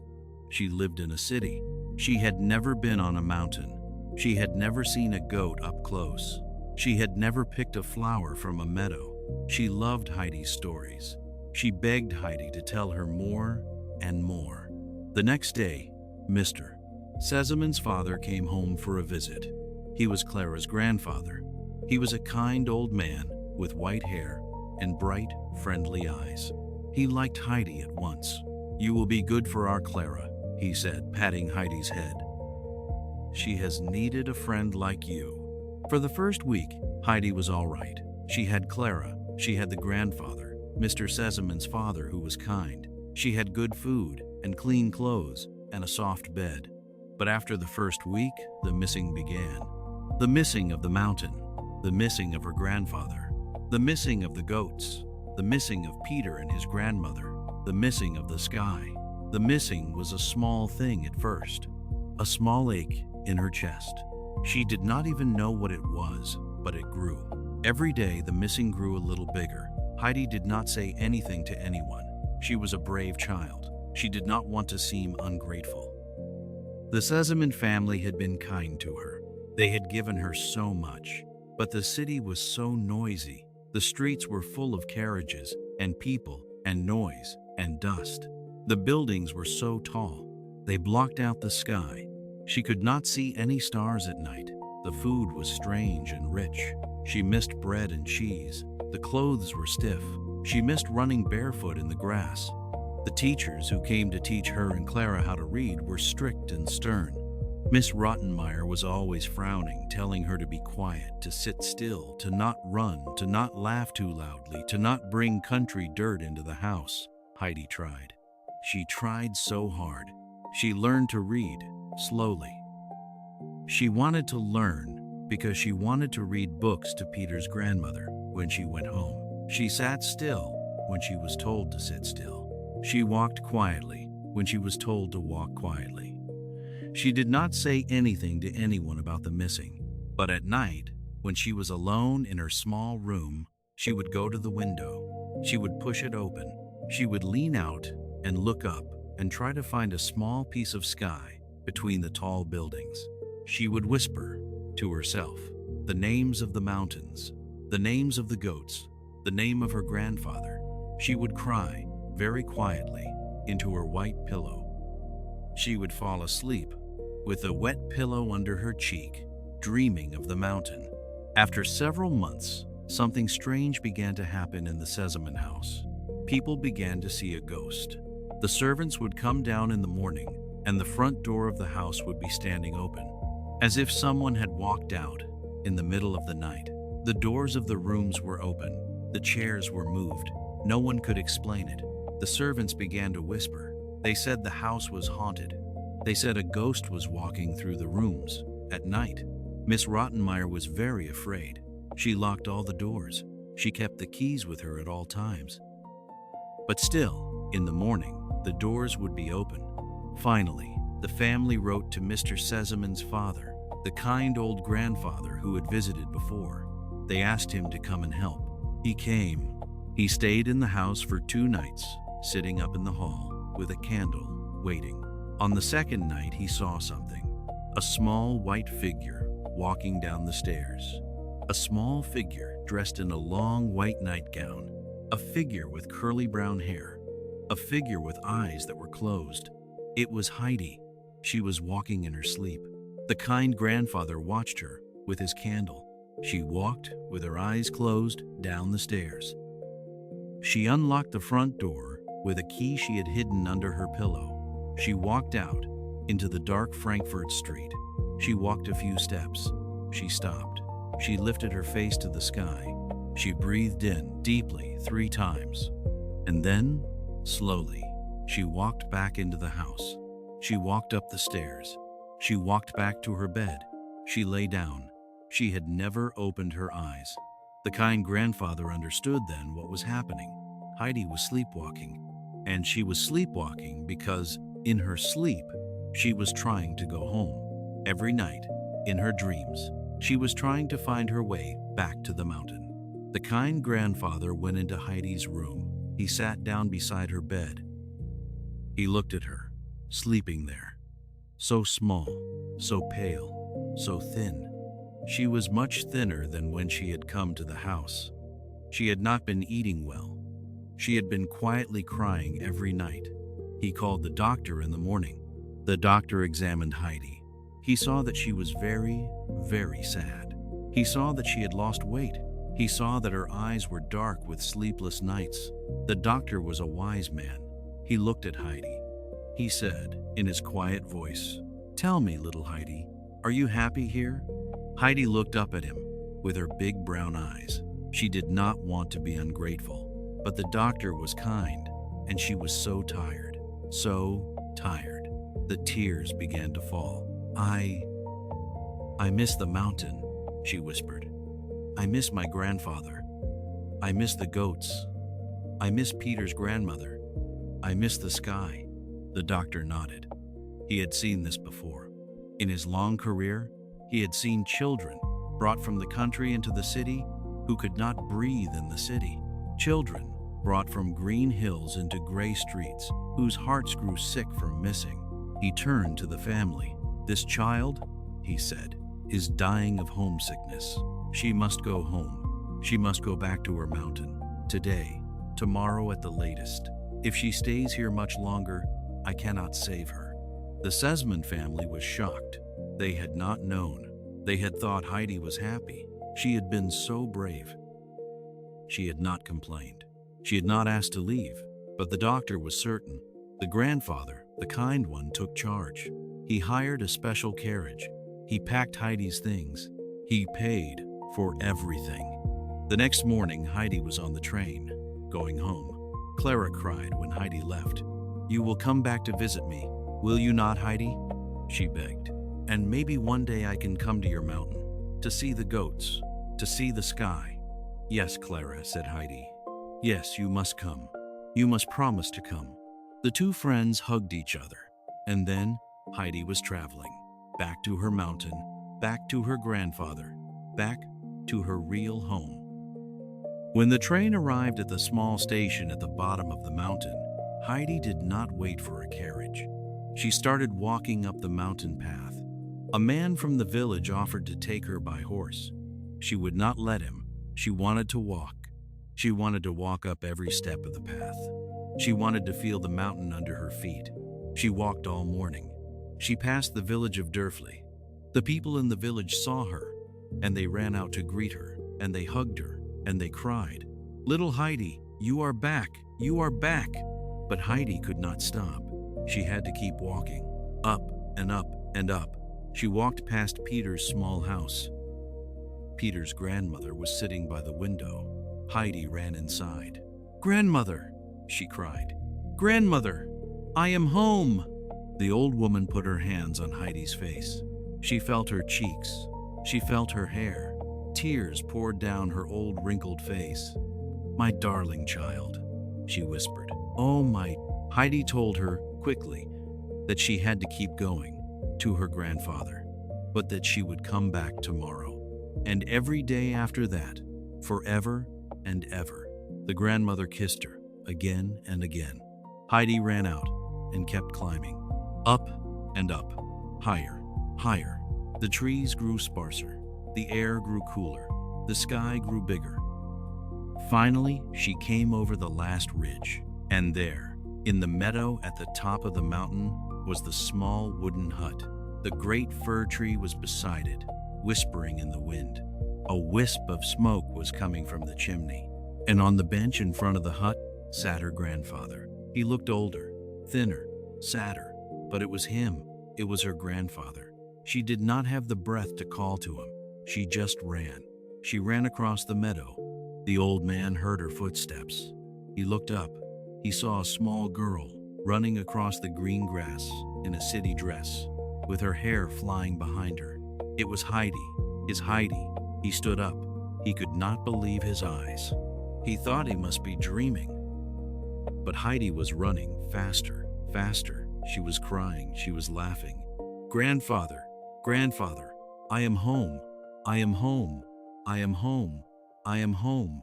She lived in a city. She had never been on a mountain. She had never seen a goat up close. She had never picked a flower from a meadow. She loved Heidi's stories. She begged Heidi to tell her more and more. The next day, Mr. Sesam's father came home for a visit. He was Clara's grandfather. He was a kind old man with white hair and bright, friendly eyes. He liked Heidi at once. "You will be good for our Clara," he said, patting Heidi's head. "She has needed a friend like you." For the first week, Heidi was all right. She had Clara. She had the grandfather, Mr. Sesam's father, who was kind. She had good food and clean clothes and a soft bed. But after the first week, the missing began. The missing of the mountain, the missing of her grandfather, the missing of the goats, the missing of Peter and his grandmother, the missing of the sky. The missing was a small thing at first, a small ache in her chest. She did not even know what it was, but it grew. Every day, the missing grew a little bigger. Heidi did not say anything to anyone. She was a brave child. She did not want to seem ungrateful. The Sesame family had been kind to her. They had given her so much. But the city was so noisy. The streets were full of carriages and people and noise and dust. The buildings were so tall. They blocked out the sky. She could not see any stars at night. The food was strange and rich. She missed bread and cheese. The clothes were stiff. She missed running barefoot in the grass. The teachers who came to teach her and Clara how to read were strict and stern. Miss Rottenmeier was always frowning, telling her to be quiet, to sit still, to not run, to not laugh too loudly, to not bring country dirt into the house. Heidi tried. She tried so hard. She learned to read, slowly. She wanted to learn because she wanted to read books to Peter's grandmother when she went home. She sat still when she was told to sit still. She walked quietly when she was told to walk quietly. She did not say anything to anyone about the missing, but at night, when she was alone in her small room, she would go to the window. She would push it open. She would lean out and look up and try to find a small piece of sky between the tall buildings. She would whisper to herself the names of the mountains, the names of the goats, the name of her grandfather. She would cry very quietly into her white pillow. She would fall asleep with a wet pillow under her cheek, dreaming of the mountain. After several months, something strange began to happen in the Sesame house. People began to see a ghost. The servants would come down in the morning, and the front door of the house would be standing open, as if someone had walked out in the middle of the night. The doors of the rooms were open. The chairs were moved. No one could explain it. The servants began to whisper. They said the house was haunted. They said a ghost was walking through the rooms at night. Miss Rottenmeier was very afraid. She locked all the doors. She kept the keys with her at all times. But still, in the morning, the doors would be open. Finally, the family wrote to Mr. Sesame's father, the kind old grandfather who had visited before. They asked him to come and help. He came. He stayed in the house for 2 nights, sitting up in the hall with a candle, waiting. On the second night, he saw something. A small white figure walking down the stairs. A small figure dressed in a long white nightgown. A figure with curly brown hair. A figure with eyes that were closed. It was Heidi. She was walking in her sleep. The kind grandfather watched her with his candle. She walked with her eyes closed down the stairs. She unlocked the front door with a key she had hidden under her pillow. She walked out into the dark Frankfurt street. She walked a few steps. She stopped. She lifted her face to the sky. She breathed in deeply 3 times. And then, slowly, she walked back into the house. She walked up the stairs. She walked back to her bed. She lay down. She had never opened her eyes. The kind grandfather understood then what was happening. Heidi was sleepwalking, and she was sleepwalking because, in her sleep, she was trying to go home. Every night, in her dreams, She was trying to find her way back to the mountain. The kind grandfather went into Heidi's room. He sat down beside her bed. He looked at her, sleeping there. So small, so pale, so thin. She was much thinner than when she had come to the house. She had not been eating well. She had been quietly crying every night. He called the doctor in the morning. The doctor examined Heidi. He saw that she was very, very sad. He saw that she had lost weight. He saw that her eyes were dark with sleepless nights. The doctor was a wise man. He looked at Heidi. He said, in his quiet voice, "Tell me, little Heidi, are you happy here?" Heidi looked up at him with her big brown eyes. She did not want to be ungrateful, but the doctor was kind, and she was so tired, so tired. The tears began to fall. I miss the mountain," she whispered. "I miss my grandfather. I miss the goats. I miss Peter's grandmother. I miss the sky." The doctor nodded. He had seen this before. In his long career, he had seen children brought from the country into the city who could not breathe in the city. Children brought from green hills into gray streets whose hearts grew sick from missing. He turned to the family. "This child," he said, "is dying of homesickness. She must go home. She must go back to her mountain. Today, tomorrow at the latest. If she stays here much longer, I cannot save her." The Sesman family was shocked. They had not known. They had thought Heidi was happy. She had been so brave. She had not complained. She had not asked to leave, but the doctor was certain. The grandfather, the kind one, took charge. He hired a special carriage. He packed Heidi's things. He paid for everything. The next morning, Heidi was on the train, going home. Clara cried when Heidi left. "You will come back to visit me, will you not, Heidi?" she begged. "And maybe one day I can come to your mountain, to see the goats, to see the sky." "Yes, Clara," said Heidi. "Yes, you must come. You must promise to come." The two friends hugged each other, and then Heidi was traveling, back to her mountain, back to her grandfather, back to her real home. When the train arrived at the small station at the bottom of the mountain, Heidi did not wait for a carriage. She started walking up the mountain path. A man from the village offered to take her by horse. She would not let him. She wanted to walk. She wanted to walk up every step of the path. She wanted to feel the mountain under her feet. She walked all morning. She passed the village of Durfli. The people in the village saw her, and they ran out to greet her, and they hugged her, and they cried, "Little Heidi, you are back, you are back." But Heidi could not stop. She had to keep walking, up and up and up. She walked past Peter's small house. Peter's grandmother was sitting by the window. Heidi ran inside. "Grandmother," she cried. "Grandmother, I am home." The old woman put her hands on Heidi's face. She felt her cheeks. She felt her hair. Tears poured down her old wrinkled face. "My darling child," she whispered. "Oh, my..." Heidi told her quickly that she had to keep going to her grandfather, but that she would come back tomorrow. And every day after that, forever and ever. The grandmother kissed her again and again. Heidi ran out and kept climbing. Up and up, higher, higher. The trees grew sparser. The air grew cooler. The sky grew bigger. Finally, she came over the last ridge. And there, in the meadow at the top of the mountain, was the small wooden hut. The great fir tree was beside it, whispering in the wind. A wisp of smoke was coming from the chimney. And on the bench in front of the hut sat her grandfather. He looked older, thinner, sadder, but it was him. It was her grandfather. She did not have the breath to call to him. She just ran. She ran across the meadow. The old man heard her footsteps. He looked up. He saw a small girl running across the green grass in a city dress, with her hair flying behind her. It was Heidi, his Heidi. He stood up. He could not believe his eyes. He thought he must be dreaming. But Heidi was running faster, faster. She was crying. She was laughing. "Grandfather, grandfather, I am home. I am home. I am home. I am home.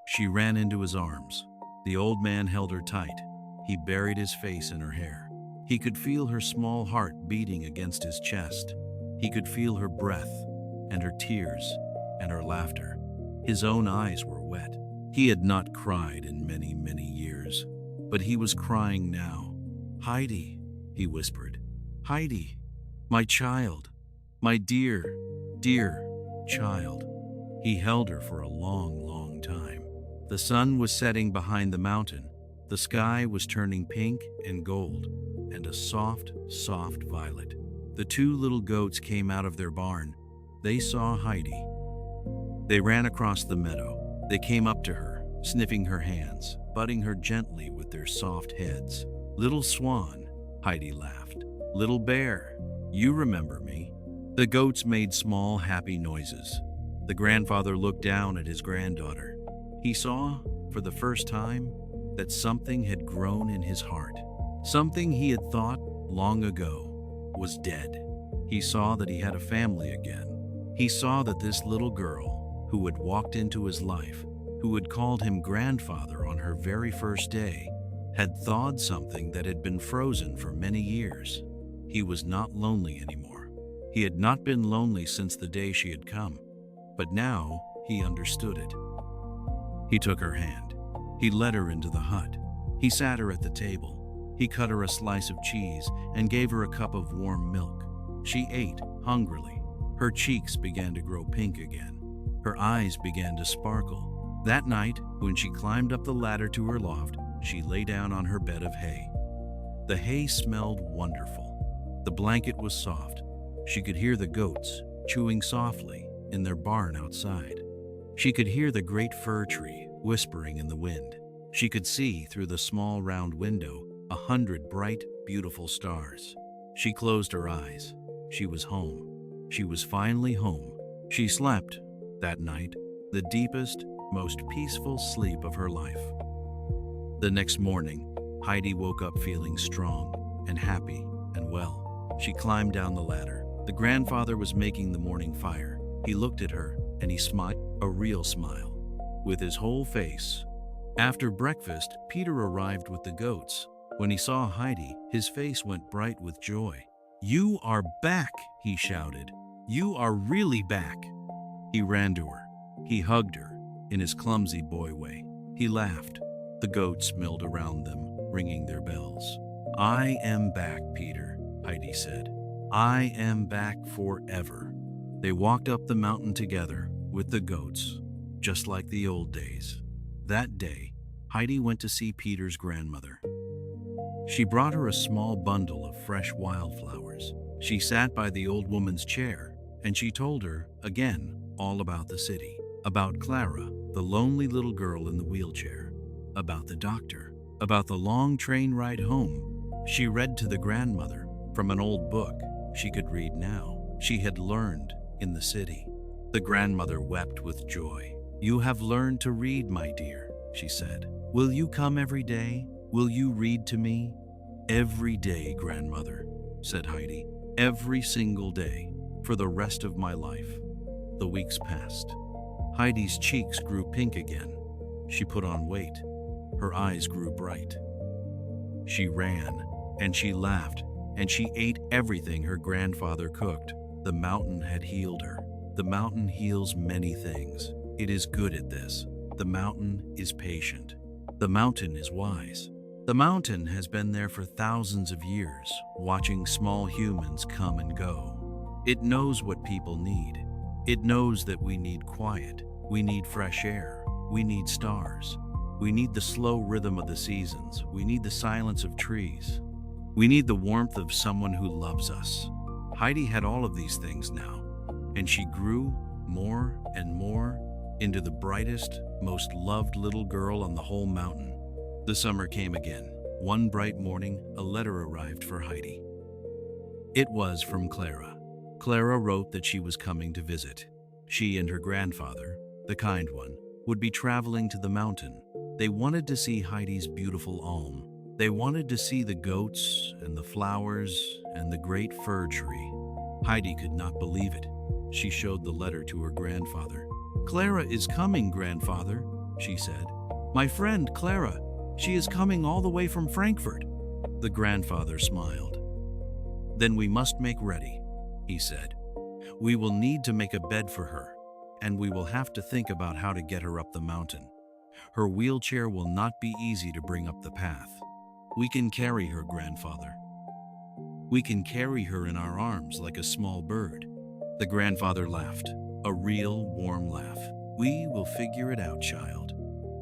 She ran into his arms. The old man held her tight. He buried his face in her hair. He could feel her small heart beating against his chest. He could feel her breath and her tears and her laughter. His own eyes were wet. He had not cried in many, many years, but he was crying now. Heidi, he whispered. Heidi, my child, my dear, dear child. He held her for a long, long time. The sun was setting behind the mountain. The sky was turning pink and gold, and a soft, soft violet. The two little goats came out of their barn. They saw Heidi. They ran across the meadow. They came up to her, sniffing her hands, butting her gently with their soft heads. Little swan, Heidi laughed. Little bear, you remember me. The goats made small, happy noises. The grandfather looked down at his granddaughter. He saw, for the first time, that something had grown in his heart. Something he had thought, long ago, was dead. He saw that he had a family again. He saw that this little girl, who had walked into his life, who had called him grandfather on her very first day, had thawed something that had been frozen for many years. He was not lonely anymore. He had not been lonely since the day she had come, but now he understood it. He took her hand. He led her into the hut. He sat her at the table. He cut her a slice of cheese and gave her a cup of warm milk. She ate hungrily. Her cheeks began to grow pink again. Her eyes began to sparkle. That night, when she climbed up the ladder to her loft, she lay down on her bed of hay. The hay smelled wonderful. The blanket was soft. She could hear the goats chewing softly in their barn outside. She could hear the great fir tree whispering in the wind. She could see through the small round window 100 bright, beautiful stars. She closed her eyes. She was home. She was finally home. She slept, that night, the deepest, most peaceful sleep of her life. The next morning, Heidi woke up feeling strong and happy and well. She climbed down the ladder. The grandfather was making the morning fire. He looked at her and he smiled, a real smile, with his whole face. After breakfast, Peter arrived with the goats. When he saw Heidi, his face went bright with joy. "You are back," he shouted. "You are really back." He ran to her. He hugged her in his clumsy boy way. He laughed. The goats milled around them, ringing their bells. "I am back, Peter," Heidi said. "I am back forever." They walked up the mountain together with the goats, just like the old days. That day, Heidi went to see Peter's grandmother. She brought her a small bundle of fresh wildflowers. She sat by the old woman's chair, and she told her, again, all about the city, about Clara, the lonely little girl in the wheelchair, about the doctor, about the long train ride home. She read to the grandmother from an old book she could read now. She had learned in the city. The grandmother wept with joy. "You have learned to read, my dear," she said. "Will you come every day? Will you read to me?" "Every day, grandmother," said Heidi. "Every single day, for the rest of my life." The weeks passed. Heidi's cheeks grew pink again. She put on weight. Her eyes grew bright. She ran, and she laughed, and she ate everything her grandfather cooked. The mountain had healed her. The mountain heals many things. It is good at this. The mountain is patient. The mountain is wise. The mountain has been there for thousands of years, watching small humans come and go. It knows what people need. It knows that we need quiet. We need fresh air. We need stars. We need the slow rhythm of the seasons. We need the silence of trees. We need the warmth of someone who loves us. Heidi had all of these things now, and she grew more and more into the brightest, most loved little girl on the whole mountain. The summer came again. One bright morning, a letter arrived for Heidi. It was from Clara. Clara wrote that she was coming to visit. She and her grandfather, the kind one, would be traveling to the mountain. They wanted to see Heidi's beautiful home. They wanted to see the goats and the flowers and the great fir tree. Heidi could not believe it. She showed the letter to her grandfather. "Clara is coming, grandfather," she said. "My friend Clara. She is coming all the way from Frankfurt." The grandfather smiled. "Then we must make ready," he said. "We will need to make a bed for her, and we will have to think about how to get her up the mountain. Her wheelchair will not be easy to bring up the path. We can carry her, grandfather. We can carry her in our arms like a small bird." The grandfather laughed, a real warm laugh. "We will figure it out, child."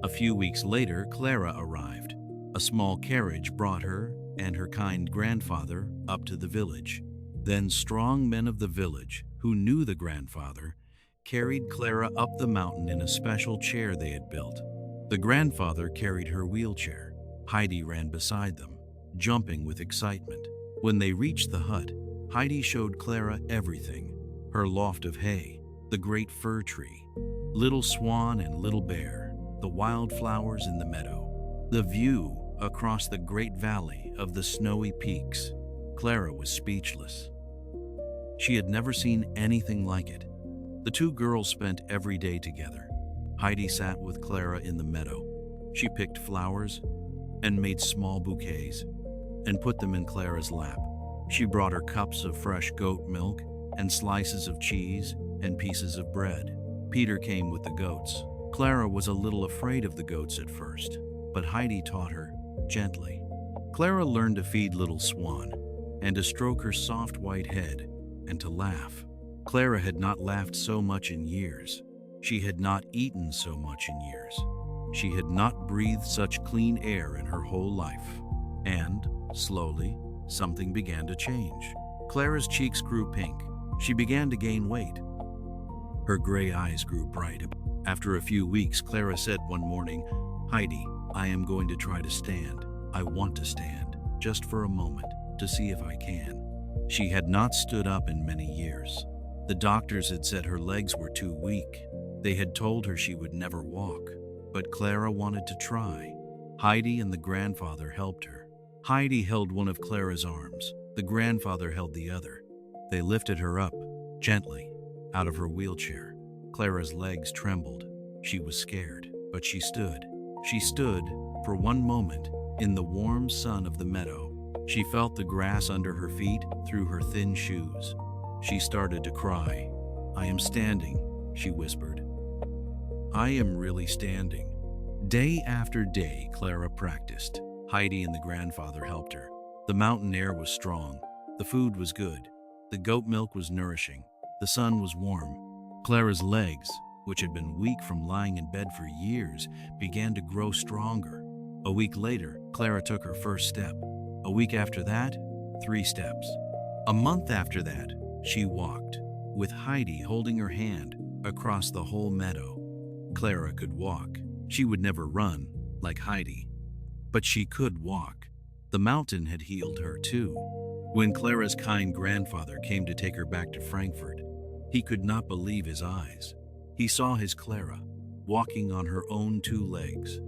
A few weeks later, Clara arrived. A small carriage brought her and her kind grandfather up to the village. Then strong men of the village, who knew the grandfather, carried Clara up the mountain in a special chair they had built. The grandfather carried her wheelchair. Heidi ran beside them, jumping with excitement. When they reached the hut, Heidi showed Clara everything: her loft of hay, the great fir tree, little swan and little bear, the wildflowers in the meadow, the view across the great valley of the snowy peaks. Clara was speechless. She had never seen anything like it. The two girls spent every day together. Heidi sat with Clara in the meadow. She picked flowers and made small bouquets and put them in Clara's lap. She brought her cups of fresh goat milk and slices of cheese and pieces of bread. Peter came with the goats. Clara was a little afraid of the goats at first, but Heidi taught her gently. Clara learned to feed little Swan and to stroke her soft white head and to laugh. Clara had not laughed so much in years. She had not eaten so much in years. She had not breathed such clean air in her whole life. And, slowly, something began to change. Clara's cheeks grew pink. She began to gain weight. Her gray eyes grew bright. After a few weeks, Clara said one morning, "Heidi, I am going to try to stand. I want to stand, just for a moment, to see if I can." She had not stood up in many years. The doctors had said her legs were too weak. They had told her she would never walk. But Clara wanted to try. Heidi and the grandfather helped her. Heidi held one of Clara's arms. The grandfather held the other. They lifted her up, gently, out of her wheelchair. Clara's legs trembled. She was scared, but she stood. She stood, for one moment, in the warm sun of the meadow. She felt the grass under her feet through her thin shoes. She started to cry. "I am standing," she whispered. "I am really standing." Day after day, Clara practiced. Heidi and the grandfather helped her. The mountain air was strong. The food was good. The goat milk was nourishing. The sun was warm. Clara's legs, which had been weak from lying in bed for years, began to grow stronger. A week later, Clara took her first step. A week after that, 3 steps. A month after that, she walked, with Heidi holding her hand, across the whole meadow. Clara could walk. She would never run, like Heidi, but she could walk. The mountain had healed her too. When Clara's kind grandfather came to take her back to Frankfurt, he could not believe his eyes. He saw his Clara, walking on her own 2 legs.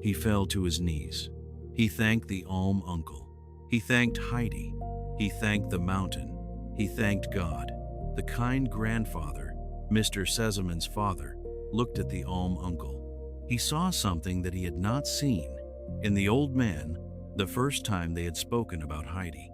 He fell to his knees. He thanked the Alm uncle. He thanked Heidi. He thanked the mountain. He thanked God. The kind grandfather, Mr. Seseman's father, looked at the Alm uncle. He saw something that he had not seen in the old man the first time they had spoken about Heidi.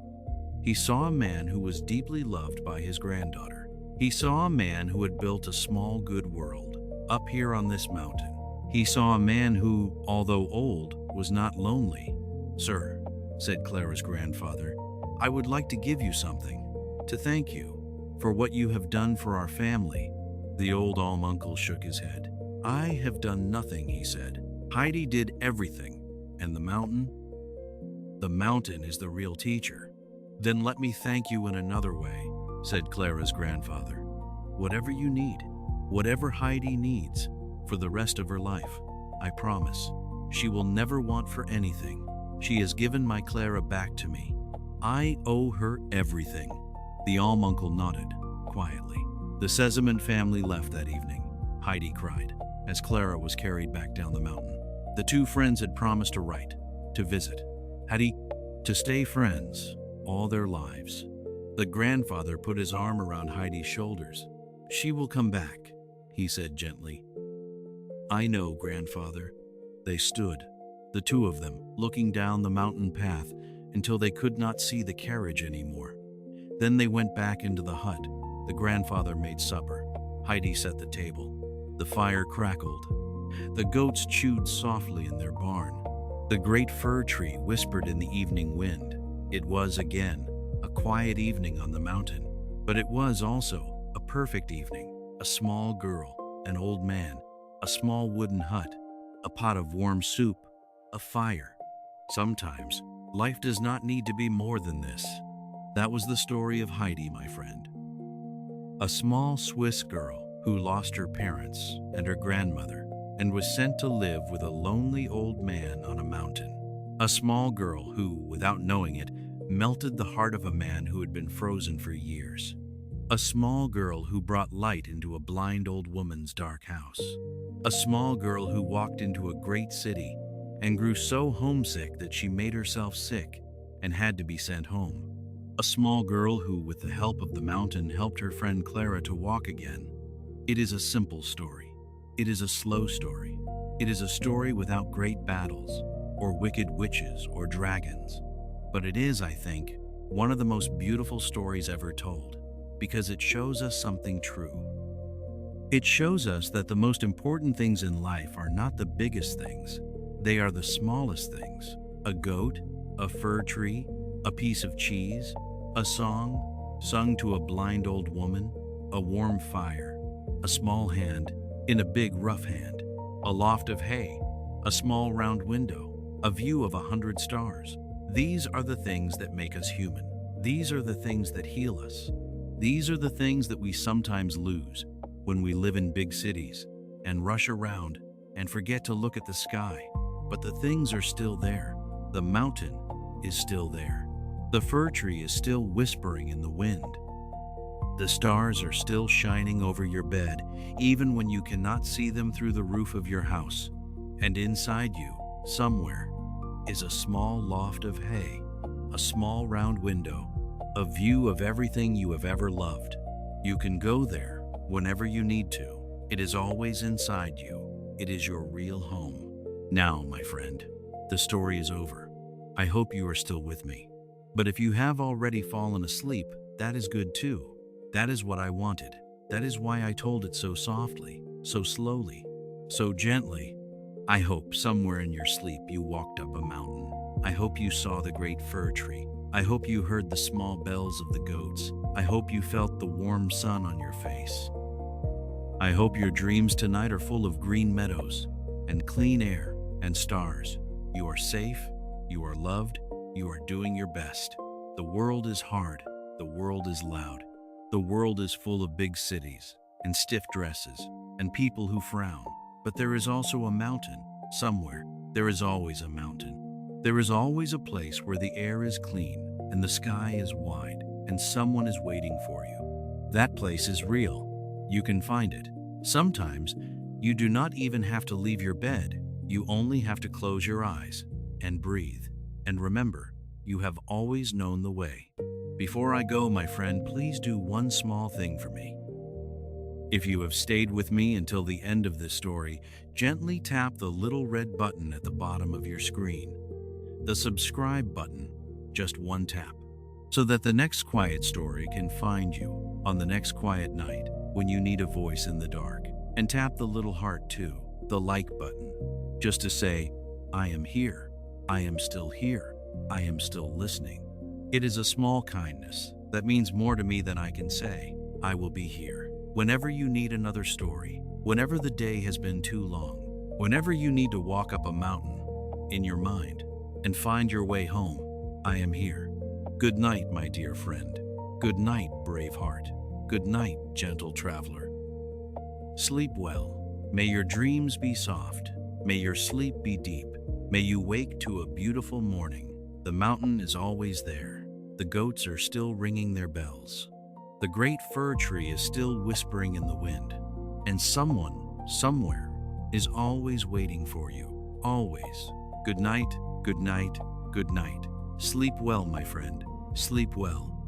He saw a man who was deeply loved by his granddaughter. He saw a man who had built a small good world up here on this mountain. He saw a man who, although old, was not lonely. "Sir," said Clara's grandfather, "I would like to give you something, to thank you for what you have done for our family." The old Alm uncle shook his head. "I have done nothing," he said. "Heidi did everything. And the mountain? The mountain is the real teacher." "Then let me thank you in another way," said Clara's grandfather. "Whatever you need, whatever Heidi needs, for the rest of her life, I promise, she will never want for anything. She has given my Clara back to me. I owe her everything." The Alm uncle nodded, quietly. The Seseman family left that evening. Heidi cried as Clara was carried back down the mountain. The 2 friends had promised to write, to visit, to stay friends all their lives. The grandfather put his arm around Heidi's shoulders. "She will come back," he said gently. "I know, grandfather." They stood, the two of them, looking down the mountain path until they could not see the carriage anymore. Then they went back into the hut. The grandfather made supper. Heidi set the table. The fire crackled. The goats chewed softly in their barn. The great fir tree whispered in the evening wind. It was, again, a quiet evening on the mountain, but it was also a perfect evening. A small girl, an old man, a small wooden hut, a pot of warm soup, a fire. Sometimes, life does not need to be more than this. That was the story of Heidi, my friend. A small Swiss girl who lost her parents and her grandmother and was sent to live with a lonely old man on a mountain. A small girl who, without knowing it, melted the heart of a man who had been frozen for years. A small girl who brought light into a blind old woman's dark house. A small girl who walked into a great city and grew so homesick that she made herself sick and had to be sent home. A small girl who, with the help of the mountain, helped her friend Clara to walk again. It is a simple story. It is a slow story. It is a story without great battles, or wicked witches, or dragons. But it is, I think, one of the most beautiful stories ever told, because it shows us something true. It shows us that the most important things in life are not the biggest things. They are the smallest things. A goat, a fir tree, a piece of cheese, a song sung to a blind old woman, a warm fire, a small hand in a big rough hand, a loft of hay, a small round window, a view of 100 stars. These are the things that make us human. These are the things that heal us. These are the things that we sometimes lose when we live in big cities and rush around and forget to look at the sky. But the things are still there. The mountain is still there. The fir tree is still whispering in the wind. The stars are still shining over your bed, even when you cannot see them through the roof of your house. And inside you, somewhere, is a small loft of hay, a small round window, a view of everything you have ever loved. You can go there whenever you need to. It is always inside you. It is your real home. Now, my friend, the story is over. I hope you are still with me. But if you have already fallen asleep, that is good too. That is what I wanted. That is why I told it so softly, so slowly, so gently. I hope somewhere in your sleep you walked up a mountain. I hope you saw the great fir tree. I hope you heard the small bells of the goats. I hope you felt the warm sun on your face. I hope your dreams tonight are full of green meadows and clean air and stars. You are safe. You are loved. You are doing your best. The world is hard. The world is loud. The world is full of big cities and stiff dresses and people who frown. But there is also a mountain somewhere. There is always a mountain. There is always a place where the air is clean and the sky is wide and someone is waiting for you. That place is real. You can find it. Sometimes you do not even have to leave your bed. You only have to close your eyes and breathe. And remember, you have always known the way. Before I go, my friend, please do one small thing for me. If you have stayed with me until the end of this story, gently tap the little red button at the bottom of your screen. The subscribe button, just one tap, so that the next quiet story can find you on the next quiet night when you need a voice in the dark. And tap the little heart too, the like button, just to say, I am here. I am still here. I am still listening. It is a small kindness that means more to me than I can say. I will be here whenever you need another story, whenever the day has been too long, whenever you need to walk up a mountain in your mind and find your way home. I am here. Good night, my dear friend. Good night, brave heart. Good night, gentle traveler. Sleep well. May your dreams be soft. May your sleep be deep. May you wake to a beautiful morning. The mountain is always there. The goats are still ringing their bells. The great fir tree is still whispering in the wind. And someone, somewhere, is always waiting for you. Always. Good night, good night, good night. Sleep well, my friend. Sleep well.